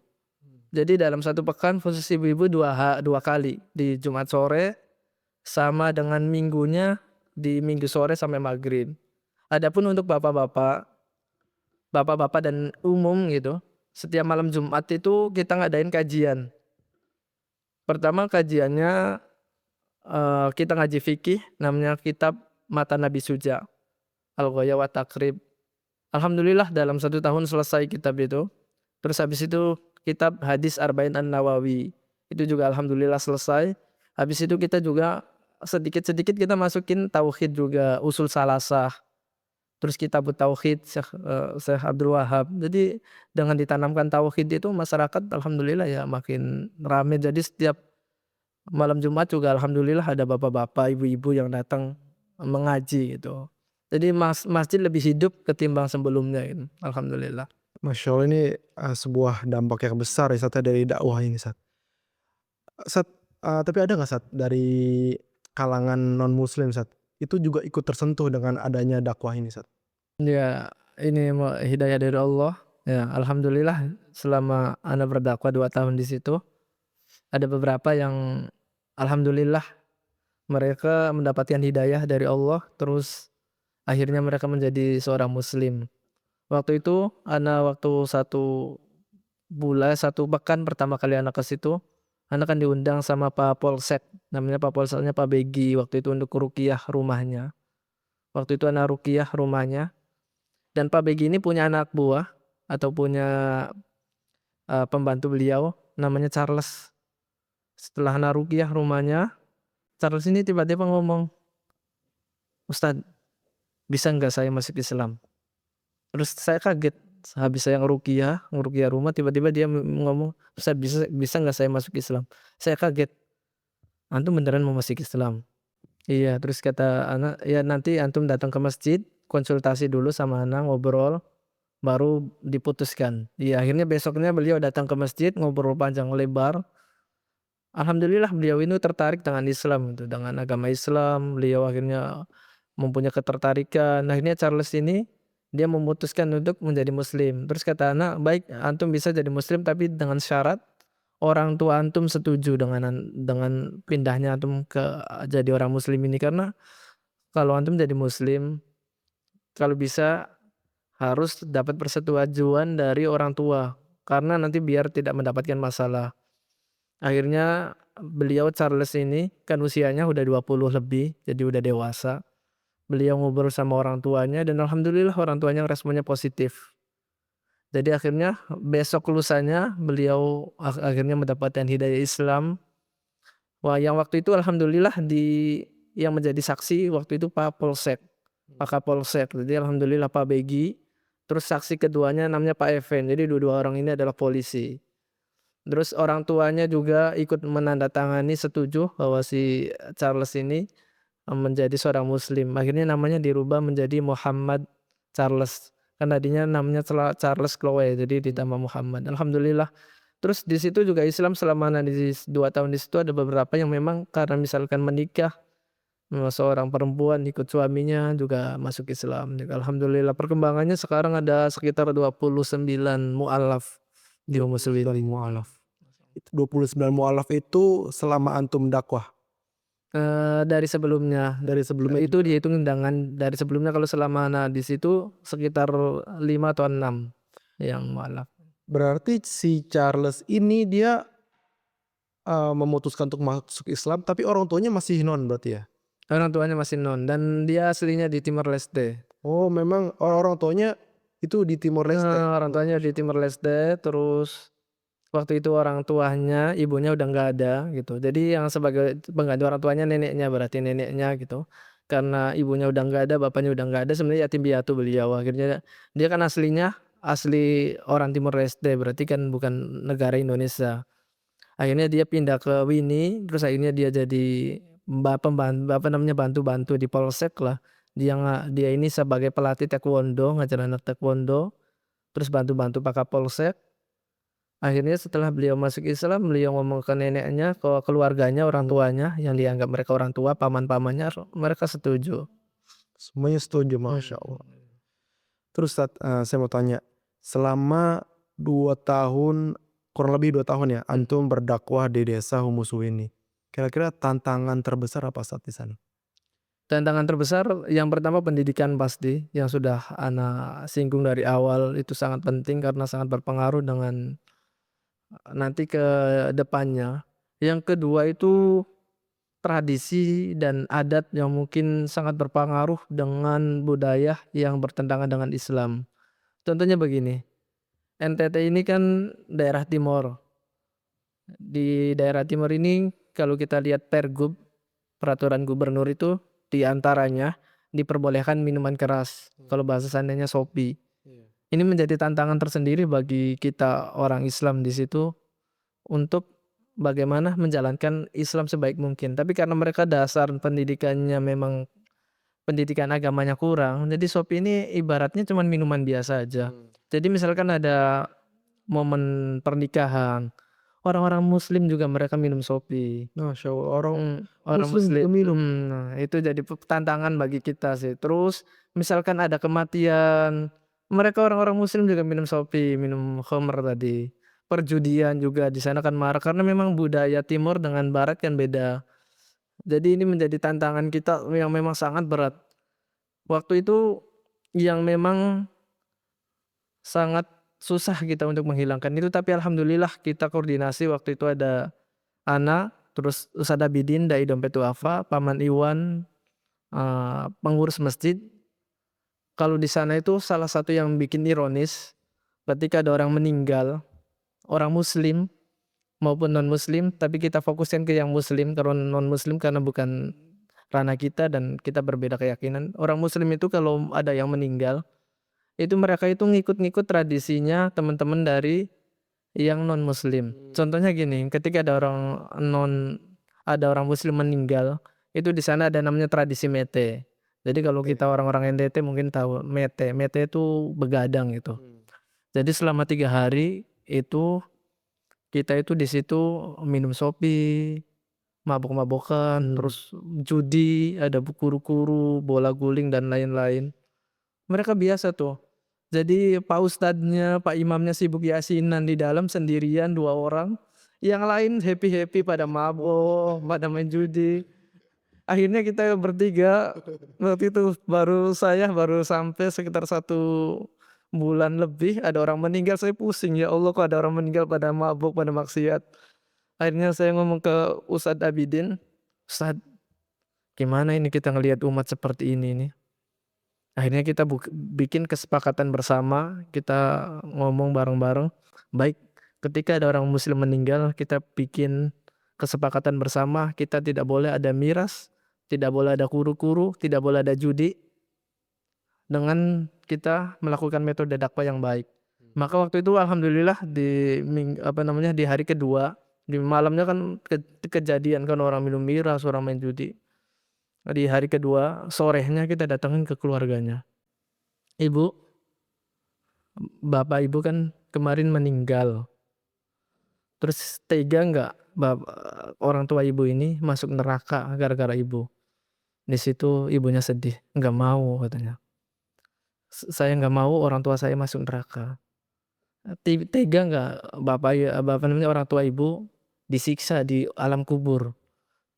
Jadi dalam satu pekan khusus ibu-ibu 2 kali, di Jumat sore sama dengan minggunya di Minggu sore sampai maghrib. Adapun untuk bapak-bapak dan umum gitu, setiap malam Jumat itu kita ngadain kajian. Pertama kajiannya, kita ngaji fikih namanya kitab Matan Nabi Suja, Al-Ghaya wa Taqrib. Alhamdulillah dalam 1 tahun selesai kitab itu. Terus habis itu kitab Hadis Arba'in An-Nawawi, itu juga alhamdulillah selesai. Habis itu kita juga sedikit-sedikit kita masukin tauhid juga, usul salasah, terus kitabut tauhid Syekh Abdul Wahab. Jadi dengan ditanamkan tauhid itu masyarakat alhamdulillah ya makin rame. Jadi setiap malam Jumat juga alhamdulillah ada bapak-bapak, ibu-ibu yang datang mengaji gitu. Jadi masjid lebih hidup ketimbang sebelumnya gitu, alhamdulillah.
Masya Allah ini, sebuah dampak yang besar ya Sat ya dari dakwah ini Sat. Sat, tapi ada nggak Sat dari kalangan non muslim Sat, itu juga ikut tersentuh dengan adanya dakwah ini Sat?
Ya, ini hidayah dari Allah, ya alhamdulillah selama ana berdakwah 2 tahun di situ, ada beberapa yang alhamdulillah mereka mendapatkan hidayah dari Allah, terus akhirnya mereka menjadi seorang muslim. Waktu itu waktu 1 pekan pertama kali ana ke situ, ana kan diundang sama Pak Polsek, namanya Pak Polseknya Pak Begi, waktu itu untuk ruqyah rumahnya. Waktu itu ana ruqyah rumahnya, dan Pak Begi ini punya anak buah atau punya, pembantu beliau namanya Charles. Setelah ana ruqyah rumahnya, Charles ini tiba-tiba ngomong, "Ustad, bisa nggak saya masuk Islam?" Terus saya kaget, habis saya ngeruqyah rumah tiba-tiba dia ngomong, "Ustad, bisa bisa nggak saya masuk Islam?" Saya kaget, "Antum beneran mau masuk Islam?" "Iya." Terus kata ana, "Ya nanti antum datang ke masjid, konsultasi dulu sama ana, ngobrol, baru diputuskan." Iya, akhirnya besoknya beliau datang ke masjid, ngobrol panjang lebar. Alhamdulillah beliau ini tertarik dengan Islam gitu, dengan agama Islam, beliau akhirnya mempunyai ketertarikan. Akhirnya Charles ini dia memutuskan untuk menjadi muslim. Terus kata anak, "Baik, antum bisa jadi muslim tapi dengan syarat orang tua antum setuju dengan pindahnya antum jadi orang muslim ini. Karena kalau antum jadi muslim, kalau bisa harus dapat persetujuan dari orang tua, karena nanti biar tidak mendapatkan masalah." Akhirnya beliau Charles ini kan usianya udah 20 lebih, jadi udah dewasa. Beliau ngobrol sama orang tuanya dan alhamdulillah orang tuanya responnya positif. Jadi akhirnya besok lusanya beliau akhirnya mendapatkan hidayah Islam. Wah, yang waktu itu alhamdulillah yang menjadi saksi waktu itu Pak Polsek, Pak Kapolsek. Jadi alhamdulillah Pak Begi, terus saksi keduanya namanya Pak Even. Jadi dua-dua orang ini adalah polisi. Terus orang tuanya juga ikut menandatangani setuju bahwa si Charles ini, menjadi seorang muslim. Akhirnya namanya dirubah menjadi Muhammad Charles, kan tadinya namanya Charles Chloe, jadi ditambah Muhammad, alhamdulillah. Terus di situ juga Islam selama ana di 2 tahun di situ ada beberapa yang memang karena misalkan menikah, seorang perempuan ikut suaminya juga masuk Islam juga, alhamdulillah. Perkembangannya sekarang ada sekitar 29 mualaf di
Dua puluh
muslimin.
sembilan mualaf. Itu 29 mualaf itu selama antum dakwah?
Dari sebelumnya,
Dari sebelumnya
itu
juga?
dihitung dengan dari sebelumnya kalau selama ana di situ sekitar 5 atau 6 yang mualaf.
Berarti si Charles ini dia, memutuskan untuk masuk Islam tapi orang tuanya masih non berarti ya?
Orang tuanya masih non dan dia aslinya di Timor Leste.
Oh memang orang tuanya itu di Timor Leste?
Orang
Oh
tuanya di
masya
Timor
Allah.
Leste, terus waktu itu orang tuanya, ibunya udah nggak ada gitu. Jadi yang sebagai pengganti orang tuanya neneknya, berarti neneknya gitu. Karena ibunya udah nggak ada, bapaknya udah nggak ada, sebenarnya yatim piatu beliau. Akhirnya dia kan aslinya asli orang Timor Leste, berarti kan bukan negara Indonesia. Akhirnya dia pindah ke Wini, terus akhirnya dia jadi apa namanya, bantu-bantu di polsek lah. Dia ini sebagai pelatih taekwondo, ngajar anak taekwondo, terus bantu-bantu Pak Kapolsek. Akhirnya setelah beliau masuk Islam, beliau ngomong ke neneknya, ke keluarganya, orang tuanya yang dianggap mereka orang tua, paman-pamannya, mereka setuju.
Semuanya setuju, masya
Mmm.
Allah. Terus Tat, saya mau tanya, selama 2 tahun, kurang lebih 2 tahun ya,
Mhm.
antum berdakwah di desa Humusu ini. Kira-kira tantangan terbesar apa saat di sana?
Tantangan terbesar yang pertama pendidikan pasti, yang sudah ana singgung dari awal itu sangat penting karena sangat berpengaruh dengan nanti ke depannya. Yang kedua itu tradisi dan adat yang mungkin sangat berpengaruh dengan budaya yang bertentangan dengan Islam. Contohnya begini, NTT ini kan daerah timur. Di daerah timur ini kalau kita lihat Pergub, peraturan gubernur itu di antaranya diperbolehkan minuman keras, kalau bahasa seandainya Shopee.
Iya.
Ini menjadi tantangan tersendiri bagi kita orang Islam di situ untuk bagaimana menjalankan Islam sebaik mungkin. Tapi karena mereka dasar pendidikannya memang pendidikan agamanya kurang, jadi Shopee ini ibaratnya cuman minuman biasa aja. Jadi misalkan ada momen pernikahan, orang-orang muslim juga mereka minum Shopee.
Masya Allah, orang
Orang
muslim juga
muslim
minum.
nah itu jadi tantangan bagi kita sih. Terus misalkan ada kematian, mereka orang-orang muslim juga minum Shopee, minum khamr tadi. Perjudian juga di sana kan marak karena memang budaya timur dengan barat kan beda. Jadi ini menjadi tantangan kita yang memang sangat berat. Waktu itu yang memang sangat susah kita untuk menghilangkan itu, tapi alhamdulillah kita koordinasi waktu itu ada Ana, terus Ustadz Abidin dari Dompet Duafa, Paman Iwan, pengurus masjid. Kalau di sana itu salah satu yang bikin ironis, ketika ada orang meninggal, orang muslim maupun non muslim, tapi kita fokuskan ke yang muslim, kalau non muslim karena bukan ranah kita dan kita berbeda keyakinan. Orang muslim itu kalau ada yang meninggal, itu mereka itu ngikut-ngikut tradisinya teman-teman dari yang non muslim. Contohnya gini, ketika ada orang muslim meninggal, itu di sana ada namanya tradisi mete. Jadi kalau kita orang-orang NTT mungkin tahu mete. Mete itu begadang itu. Jadi selama 3 hari itu kita itu di situ minum Shopee, mabok-mabokan, terus judi, ada kuru-kuru, bola guling dan lain-lain. Mereka biasa tuh. Jadi pak ustadznya, pak imamnya sibuk yasinan di dalam sendirian 2 orang, yang lain happy-happy pada mabok, pada main judi. Akhirnya kita bertiga, waktu itu baru sampai sekitar 1 bulan lebih ada orang meninggal, saya pusing, ya Allah kok ada orang meninggal pada mabuk, pada maksiat. Akhirnya saya ngomong ke Ustadz Abidin, "Ustadz, gimana ini kita ngelihat umat seperti ini nih?" Akhirnya kita bikin kesepakatan bersama, kita ngomong bareng-bareng, baik ketika ada orang muslim meninggal kita bikin kesepakatan bersama, kita tidak boleh ada miras, tidak boleh ada kuru-kuru, tidak boleh ada judi, dengan kita melakukan metode dakwah yang baik. Maka waktu itu alhamdulillah di hari kedua, di malamnya kan kejadian kan orang minum miras, orang main judi. Di hari kedua, sorenya kita datangin ke keluarganya. "Ibu, bapak ibu kan kemarin meninggal, terus tega nggak orang tua ibu ini masuk neraka gara-gara ibu?" Di situ ibunya sedih, "Nggak mau," katanya. "Saya nggak mau orang tua saya masuk neraka." Tega nggak orang tua ibu disiksa di alam kubur?"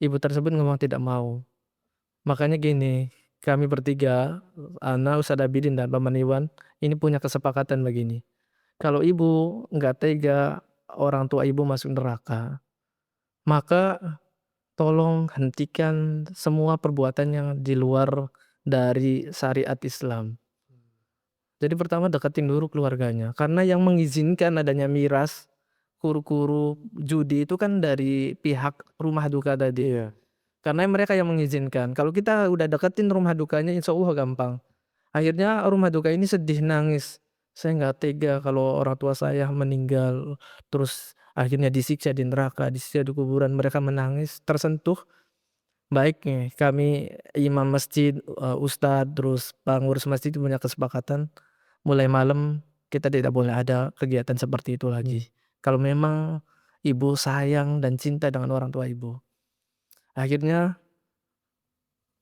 Ibu tersebut ngomong tidak mau. Makanya gini, kami bertiga, ana, Ustadz Abidin dan Paman Iwan, ini punya kesepakatan begini. Kalau ibu nggak tega orang tua ibu masuk neraka, maka tolong hentikan semua perbuatan yang di luar dari syariat Islam. Jadi pertama deketin dulu keluarganya, karena yang mengizinkan adanya miras, kuru-kuru, judi itu kan dari pihak rumah duka tadi.
Iya.
Karena mereka yang mengizinkan. Kalau kita udah deketin rumah dukanya insya Allah gampang. Akhirnya rumah duka ini sedih nangis. "Saya nggak tega kalau orang tua saya meninggal, terus akhirnya disiksa di neraka, disiksa di kuburan." Mereka menangis, tersentuh. Baik nih, kami imam masjid, ustadz, terus pengurus masjid punya kesepakatan, mulai malam kita tidak boleh ada kegiatan seperti itu lagi. Kalau memang ibu sayang dan cinta dengan orang tua ibu. Akhirnya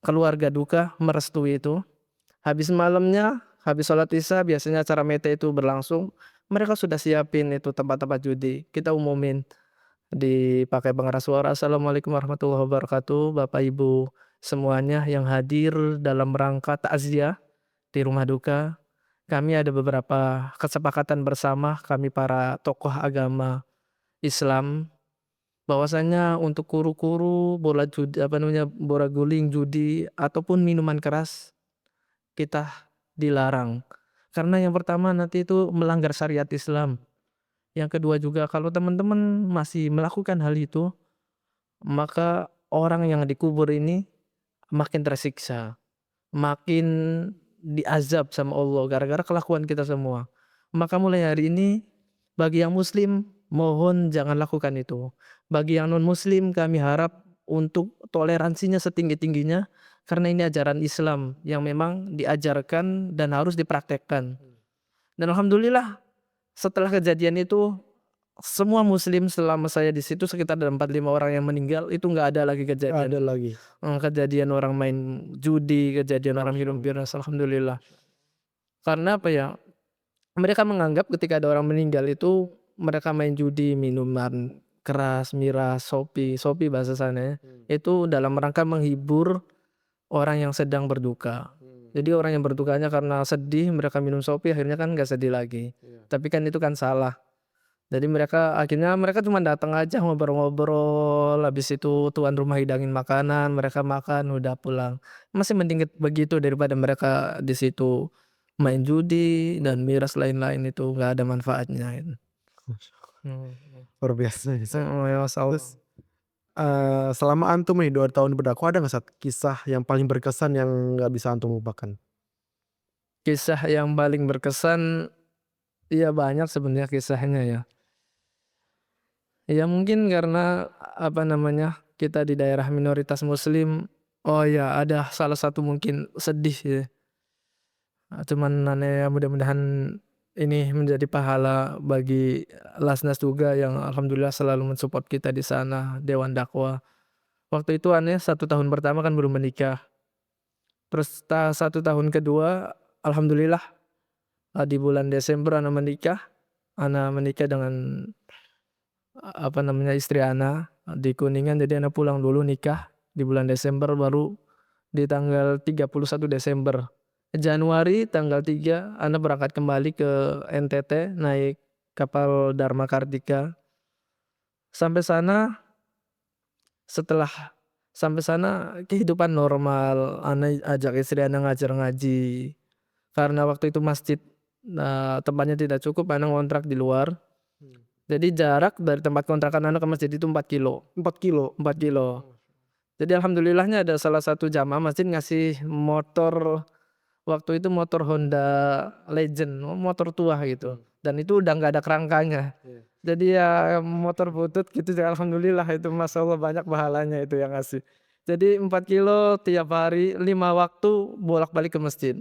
keluarga duka merestui itu. Habis malamnya, habis sholat isya biasanya acara mete itu berlangsung, mereka sudah siapin itu tempat-tempat judi, kita umumin dipakai pengeras suara, "Assalamualaikum warahmatullahi wabarakatuh, Bapak Ibu semuanya yang hadir dalam rangka takziah di rumah duka. Kami ada beberapa kesepakatan bersama kami para tokoh agama Islam, bahwasanya untuk kuru-kuru, bola guling, judi ataupun minuman keras kita dilarang. Karena yang pertama nanti itu melanggar syariat Islam. Yang kedua juga kalau teman-teman masih melakukan hal itu, maka orang yang dikubur ini makin tersiksa, makin diazab sama Allah gara-gara kelakuan kita semua. Maka mulai hari ini bagi yang muslim mohon jangan lakukan itu. Bagi yang non muslim kami harap untuk toleransinya setinggi-tingginya karena ini ajaran Islam yang memang diajarkan dan harus dipraktekkan. Dan alhamdulillah setelah kejadian itu semua muslim selama saya di situ sekitar ada 4, 5 orang yang meninggal itu nggak ada lagi
Nggak ada
kejadian,
lagi.
kejadian orang main judi, kejadian orang minum miras, alhamdulillah. Karena apa ya, mereka menganggap ketika ada orang meninggal itu mereka main judi, minuman keras, miras, sopi bahasa sana ya, itu dalam rangka menghibur orang yang sedang berduka. Jadi orang yang berdukanya karena sedih mereka minum sopi akhirnya kan nggak sedih lagi. Tapi kan itu kan salah. Jadi akhirnya mereka cuma datang aja ngobrol-ngobrol, habis itu tuan rumah hidangin makanan, mereka makan udah pulang. Masih mending begitu daripada mereka di situ main judi dan miras lain-lain itu nggak ada manfaatnya itu. Mhm,
Luar biasa ya, Sat.
ya masyaallah.
Terus, selama antum nih 2 tahun berdakwah ada nggak, Sat, kisah yang paling berkesan yang nggak bisa antum lupakan?
Kisah yang paling berkesan, ya banyak sebenarnya kisahnya ya. Ya mungkin karena apa namanya, kita di daerah minoritas muslim, oh ya ada salah satu mungkin sedih ya, cuman aneh mudah-mudahan ini menjadi pahala bagi Lasnas juga yang alhamdulillah selalu mensupport kita di sana, Dewan Dakwah. Waktu itu aneh 1 tahun pertama kan belum menikah, terus 1 tahun kedua alhamdulillah, di bulan Desember ana menikah dengan apa namanya, istri ana di Kuningan, jadi ana pulang dulu nikah di bulan Desember baru di tanggal 31 Desember. Januari tanggal 3 ana berangkat kembali ke NTT naik kapal Dharma Kartika. Sampai sana setelah sampai sana kehidupan normal, ana ajak istri ana ngajar ngaji. Karena waktu itu masjid, tempatnya tidak cukup, ana ngontrak di luar. Jadi jarak dari tempat kontrakan ana ke masjid itu 4 kilo,
4 kilo?
4 kilo. Jadi alhamdulillahnya ada salah satu jamaah masjid ngasih motor, waktu itu motor Honda Legend, motor tua gitu, dan itu udah nggak ada kerangkanya. Jadi ya motor butut gitu ya alhamdulillah itu Masya Allah banyak pahalanya itu yang ngasih. Jadi 4 kilo tiap hari 5 waktu bolak-balik ke masjid.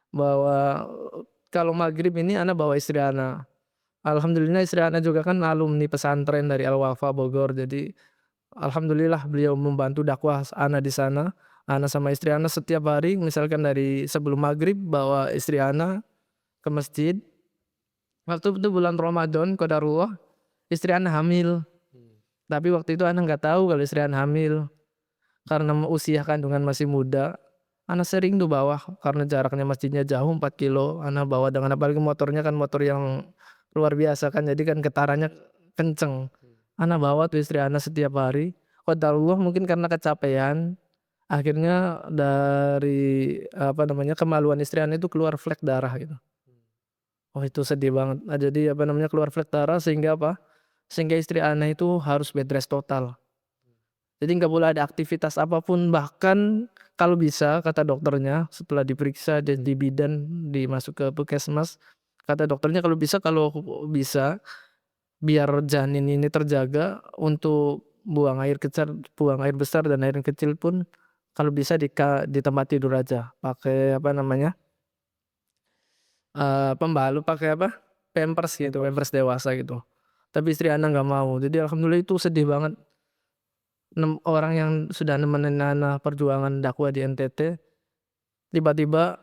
Bawa kalau maghrib ini ana bawa istri ana. Alhamdulillah istri ana juga kan alumni pesantren dari Al Wafa Bogor, jadi alhamdulillah beliau membantu dakwah ana di sana. Ana sama istri ana setiap hari misalkan dari sebelum maghrib bawa istri ana ke masjid. Waktu itu bulan Ramadan qadarullah istri ana hamil. Tapi waktu itu ana nggak tahu kalau istri ana hamil. Karena usia kandungan masih muda, ana sering tuh bawa karena jaraknya masjidnya jauh 4 kilo, ana bawa dengan apalagi motornya kan motor yang luar biasa kan jadi kan getarannya kenceng. Ana bawa tuh istri ana setiap hari. Qadarullah mungkin karena kecapean akhirnya dari apa namanya, kemaluan istri ana itu keluar flek darah gitu. Oh itu sedih banget. Nah, jadi apa namanya, keluar flek darah sehingga apa, sehingga istri ana itu harus bed rest total. Jadi nggak boleh ada aktivitas apapun, bahkan kalau bisa kata dokternya setelah diperiksa dan dibidan dimasuk ke puskesmas, kata dokternya kalau bisa biar janin ini terjaga untuk buang air besar dan air kecil pun kalau bisa di tempat tidur aja, pakai apa namanya, pembalut, pakai apa, pampers gitu, pampers dewasa gitu. Tapi istri ana nggak mau, jadi alhamdulillah itu sedih banget. Orang yang sudah nemenin ana perjuangan dakwah di NTT, tiba-tiba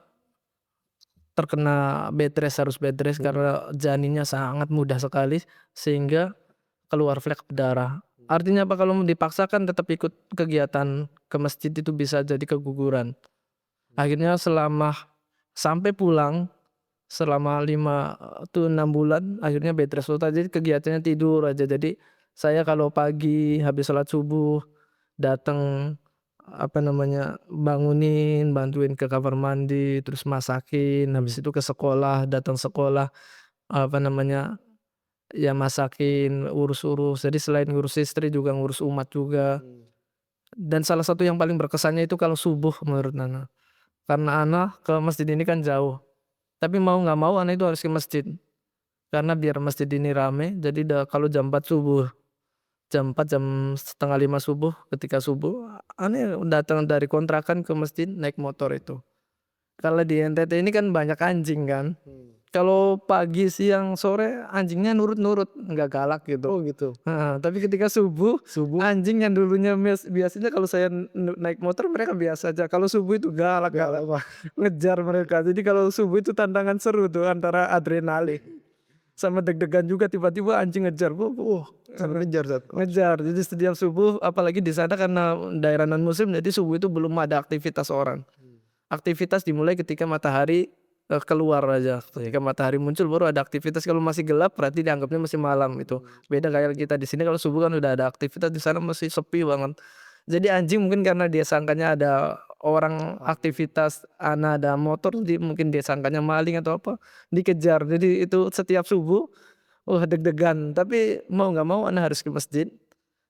terkena bed rest, harus bed rest karena janinnya sangat mudah sekali sehingga keluar flek darah. Artinya apa, kalau dipaksakan tetap ikut kegiatan ke masjid itu bisa jadi keguguran. Akhirnya sampai pulang selama 5 tuh 6 bulan akhirnya bed rest total, jadi kegiatannya tidur aja. Jadi saya kalau pagi habis sholat subuh datang apa namanya, bangunin, bantuin ke kamar mandi, terus masakin, habis itu ke sekolah, datang sekolah, apa namanya, ya masakin, urus-urus. Jadi selain ngurus istri juga ngurus umat juga. Dan salah satu yang paling berkesannya itu kalau subuh menurut Ana. Karena Ana ke masjid ini kan jauh, tapi mau nggak mau Ana itu harus ke masjid. Karena biar masjid ini rame, jadi kalau jam 4 subuh, jam 4, jam setengah 5 subuh, ketika subuh, Ana datang dari kontrakan ke masjid naik motor itu. Kalau di NTT ini kan banyak anjing kan. Kalau pagi, siang, sore anjingnya nurut-nurut, nggak galak gitu.
Oh gitu.
Heeh, tapi ketika subuh,
Subuh
anjing yang dulunya biasanya kalau saya naik motor mereka biasa aja, kalau subuh itu galak
nggak
galak,
apa.
ngejar mereka. Jadi kalau subuh itu tantangan seru tuh antara adrenalin sama deg-degan juga tiba-tiba anjing ngejar,
Sambil ngejar Zat.
ngejar. Jadi setiap subuh apalagi di sana karena daerah non muslim jadi subuh itu belum ada aktivitas orang. Aktivitas dimulai ketika matahari keluar aja. Ketika matahari muncul baru ada aktivitas. Kalau masih gelap berarti dianggapnya masih malam itu. Beda kayak kita di sini kalau subuh kan udah ada aktivitas, di sana masih sepi banget. Jadi anjing mungkin karena dia sangkanya ada orang aktivitas, ada motor, mungkin dia sangkanya maling atau apa, dikejar. Jadi itu setiap subuh, deg-degan. Tapi mau nggak mau Ana harus ke masjid.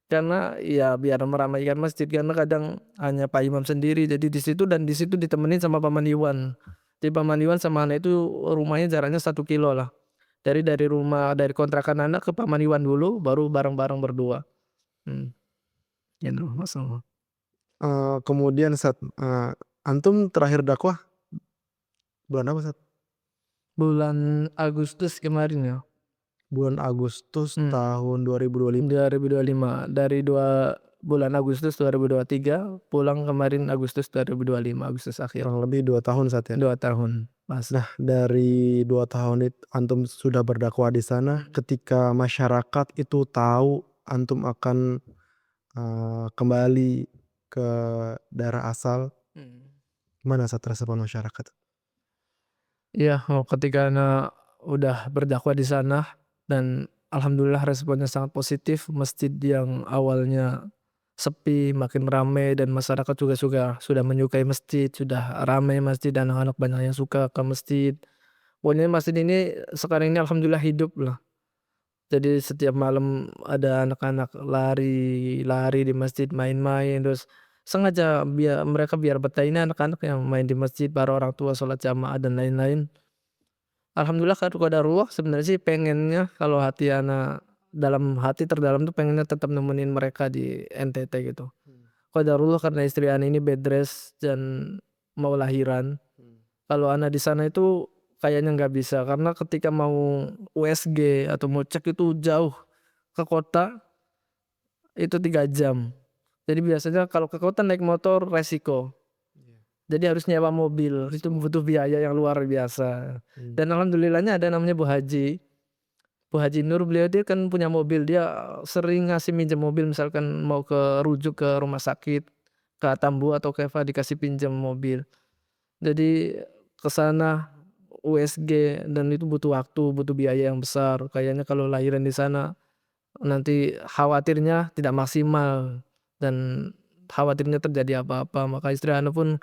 Karena ya biar meramaikan masjid, karena kadang hanya Pak Imam sendiri jadi di situ, dan di situ ditemenin sama Paman Iwan. Jadi Paman Iwan sama Ana itu rumahnya jaraknya 1 kilo lah. Dari rumah, dari kontrakan Ana ke Paman Iwan dulu baru bareng-bareng berdua. Gitu Mas.
Kemudian Zat, antum terakhir dakwah bulan apa Zat?
Bulan Agustus kemarin ya.
Bulan Agustus
Hmm.
tahun 2025.
2025 dari bulan Agustus 2023 pulang kemarin Agustus 2025, Agustus akhir.
Kurang lebih 2 tahun Zat ya.
2 tahun pas.
Nah, dari 2 tahun itu antum sudah berdakwah di sana, ketika masyarakat itu tahu antum akan, kembali ke daerah asal, gimana Zat respon masyarakat?
Iya, ketika Ana udah berdakwah di sana dan alhamdulillah responnya sangat positif. Masjid yang awalnya sepi makin ramai dan masyarakat juga sudah menyukai masjid, sudah ramai masjid dan anak-anak banyak yang suka ke masjid. Pokoknya masjid ini sekarang ini alhamdulillah hidup lah. Jadi setiap malam ada anak-anak lari di masjid, main-main, terus sengaja biar betah ini anak-anak yang main di masjid, para orang tua sholat jamaah dan lain-lain. Alhamdulillah qadarullah sebenarnya sih pengennya kalau hati Ana dalam hati terdalam tuh pengennya tetap nemenin mereka di NTT gitu. Qadarullah karena istri Ana ini bed rest dan mau lahiran. Kalau Ana di sana itu kayaknya nggak bisa karena ketika mau USG atau mau cek itu jauh ke kota itu 3 jam. Jadi biasanya kalau ke kota naik motor resiko. Jadi harus nyewa mobil, itu butuh biaya yang luar biasa. Dan alhamdulillahnya ada namanya Bu Haji. Bu Haji Nur, beliau dia kan punya mobil, dia sering ngasih minjem mobil misalkan mau rujuk ke rumah sakit, ke Tambu atau ke Eva dikasih pinjam mobil. Jadi ke sana USG dan itu butuh waktu, butuh biaya yang besar. Kayaknya kalau lahiran di sana nanti khawatirnya tidak maksimal dan khawatirnya terjadi apa-apa. Maka istri Ana pun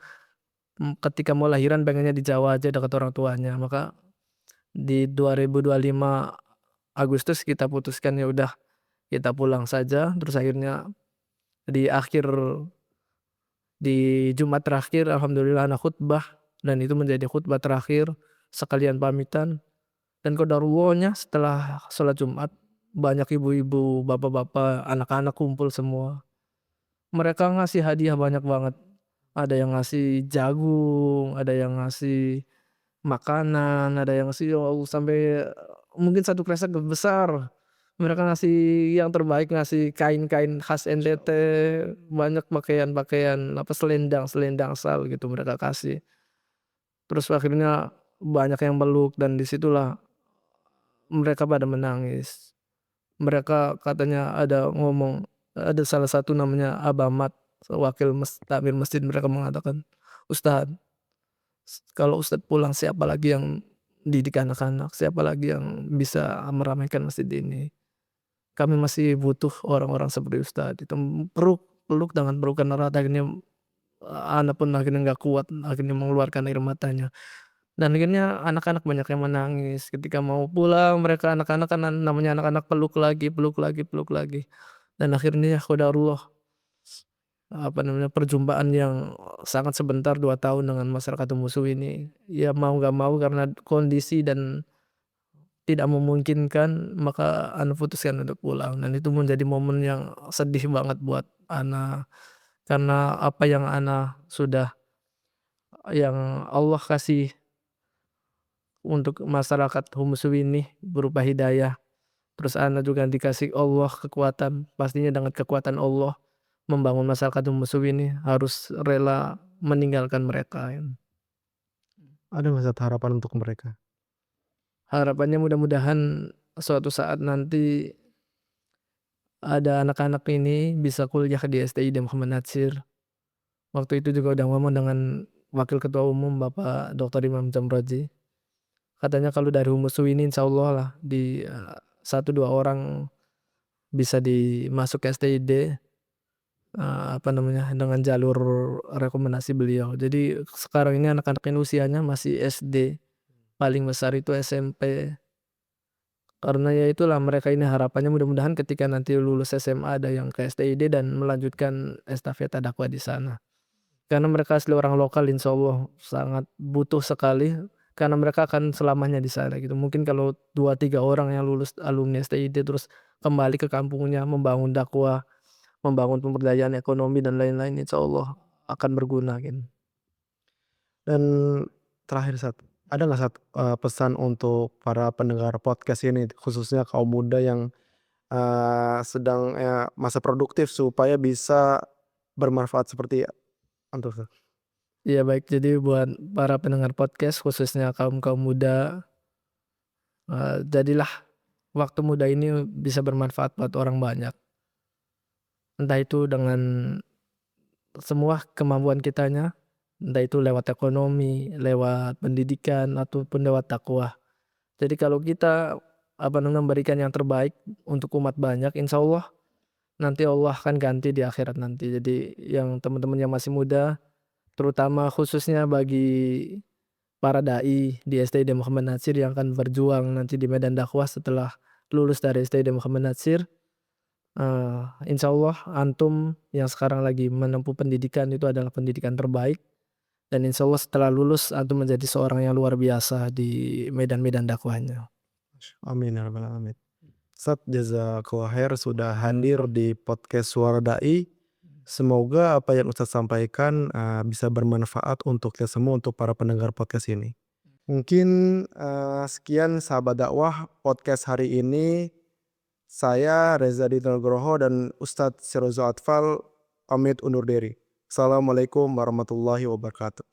ketika mau lahiran pengennya di Jawa aja dekat orang tuanya. Maka di 2025 Agustus kita putuskan ya udah kita pulang saja. Terus akhirnya di Jumat terakhir alhamdulillah anak khutbah dan itu menjadi khutbah terakhir sekalian pamitan. Dan qadarullah setelah sholat Jumat banyak ibu-ibu, bapak-bapak, anak-anak kumpul semua. Mereka ngasih hadiah banyak banget. Ada yang ngasih jagung, ada yang ngasih makanan, ada yang ngasih sampai mungkin satu kresek besar. Mereka ngasih yang terbaik, ngasih kain-kain khas NTT, banyak pakaian-pakaian apa selendang sal gitu mereka kasih. Terus akhirnya banyak yang meluk dan disitulah mereka pada menangis. Mereka katanya ada ngomong, ada salah satu namanya Abamat, wakil takmir masjid, mereka mengatakan, "Ustadz, kalau Ustadz pulang siapa lagi yang didik anak-anak, siapa lagi yang bisa meramaikan masjid ini. Kami masih butuh orang-orang seperti Ustadz." Itu peluk peluk dengan pelukan erat akhirnya ana pun akhirnya nggak kuat, akhirnya mengeluarkan air matanya. Dan akhirnya anak-anak banyak yang menangis ketika mau pulang mereka anak-anak kan namanya anak-anak peluk lagi peluk lagi peluk lagi. Dan akhirnya qadarullah, apa namanya, perjumpaan yang sangat sebentar 2 tahun dengan masyarakat musuh ini, ya mau nggak mau karena kondisi dan tidak memungkinkan maka ana putuskan untuk pulang dan itu menjadi momen yang sedih banget buat ana, karena apa yang ana sudah yang Allah kasih untuk masyarakat musuh ini berupa hidayah, terus ana juga dikasih Allah kekuatan, pastinya dengan kekuatan Allah membangun masyarakat musuh ini harus rela meninggalkan mereka.
Ada nggak Ustaz harapan untuk mereka?
Harapannya mudah-mudahan suatu saat nanti ada anak-anak ini bisa kuliah di STID Muhammad Natsir. Waktu itu juga udah ngomong dengan Wakil Ketua Umum Bapak Dr. Imam Jamrozi. Katanya kalau dari Humus ini insyaallah lah 1, 2 orang bisa masuk ke STID, apa namanya, dengan jalur rekomendasi beliau. Jadi sekarang ini anak-anak ini usianya masih SD, paling besar itu SMP. Karena ya itulah mereka ini harapannya mudah-mudahan ketika nanti lulus SMA ada yang ke STID dan melanjutkan estafeta dakwah di sana. Karena mereka asli orang lokal insyaallah sangat butuh sekali, karena mereka akan selamanya di sana gitu. Mungkin kalau 2, 3 orang yang lulus alumni STID terus kembali ke kampungnya membangun dakwah, membangun pemberdayaan ekonomi dan lain-lain insyaallah akan berguna gitu.
Dan terakhir Sat, ada nggak Sat, pesan untuk para pendengar podcast ini khususnya kaum muda yang, sedang, masa produktif supaya bisa bermanfaat seperti antum Sat?
Iya baik, jadi buat para pendengar podcast khususnya kaum-kaum muda, jadilah waktu muda ini bisa bermanfaat buat orang banyak. Entah itu dengan semua kemampuan kitanya, entah itu lewat ekonomi, lewat pendidikan, ataupun lewat dakwah. Jadi kalau kita, apa namanya, memberikan yang terbaik untuk umat banyak, insyaallah nanti Allah akan ganti di akhirat nanti. Jadi yang teman-teman yang masih muda, terutama khususnya bagi para dai di STID Muhammad Natsir yang akan berjuang nanti di medan dakwah setelah lulus dari STID Muhammad Natsir, insyaallah antum yang sekarang lagi menempuh pendidikan itu adalah pendidikan terbaik dan insyaallah setelah lulus antum menjadi seorang yang luar biasa di medan-medan dakwahnya.
Amin ya rabbal alamin. Ustaz, jazakallah khair sudah hadir di podcast Suara Dai. Semoga apa yang Ustaz sampaikan, bisa bermanfaat untuk kita semua, untuk para pendengar podcast ini. Mungkin, sekian sahabat dakwah podcast hari ini. Saya Reza Dito Nugroho dan Ustadz Syirozul Atfal pamit undur diri. Assalamualaikum warahmatullahi wabarakatuh.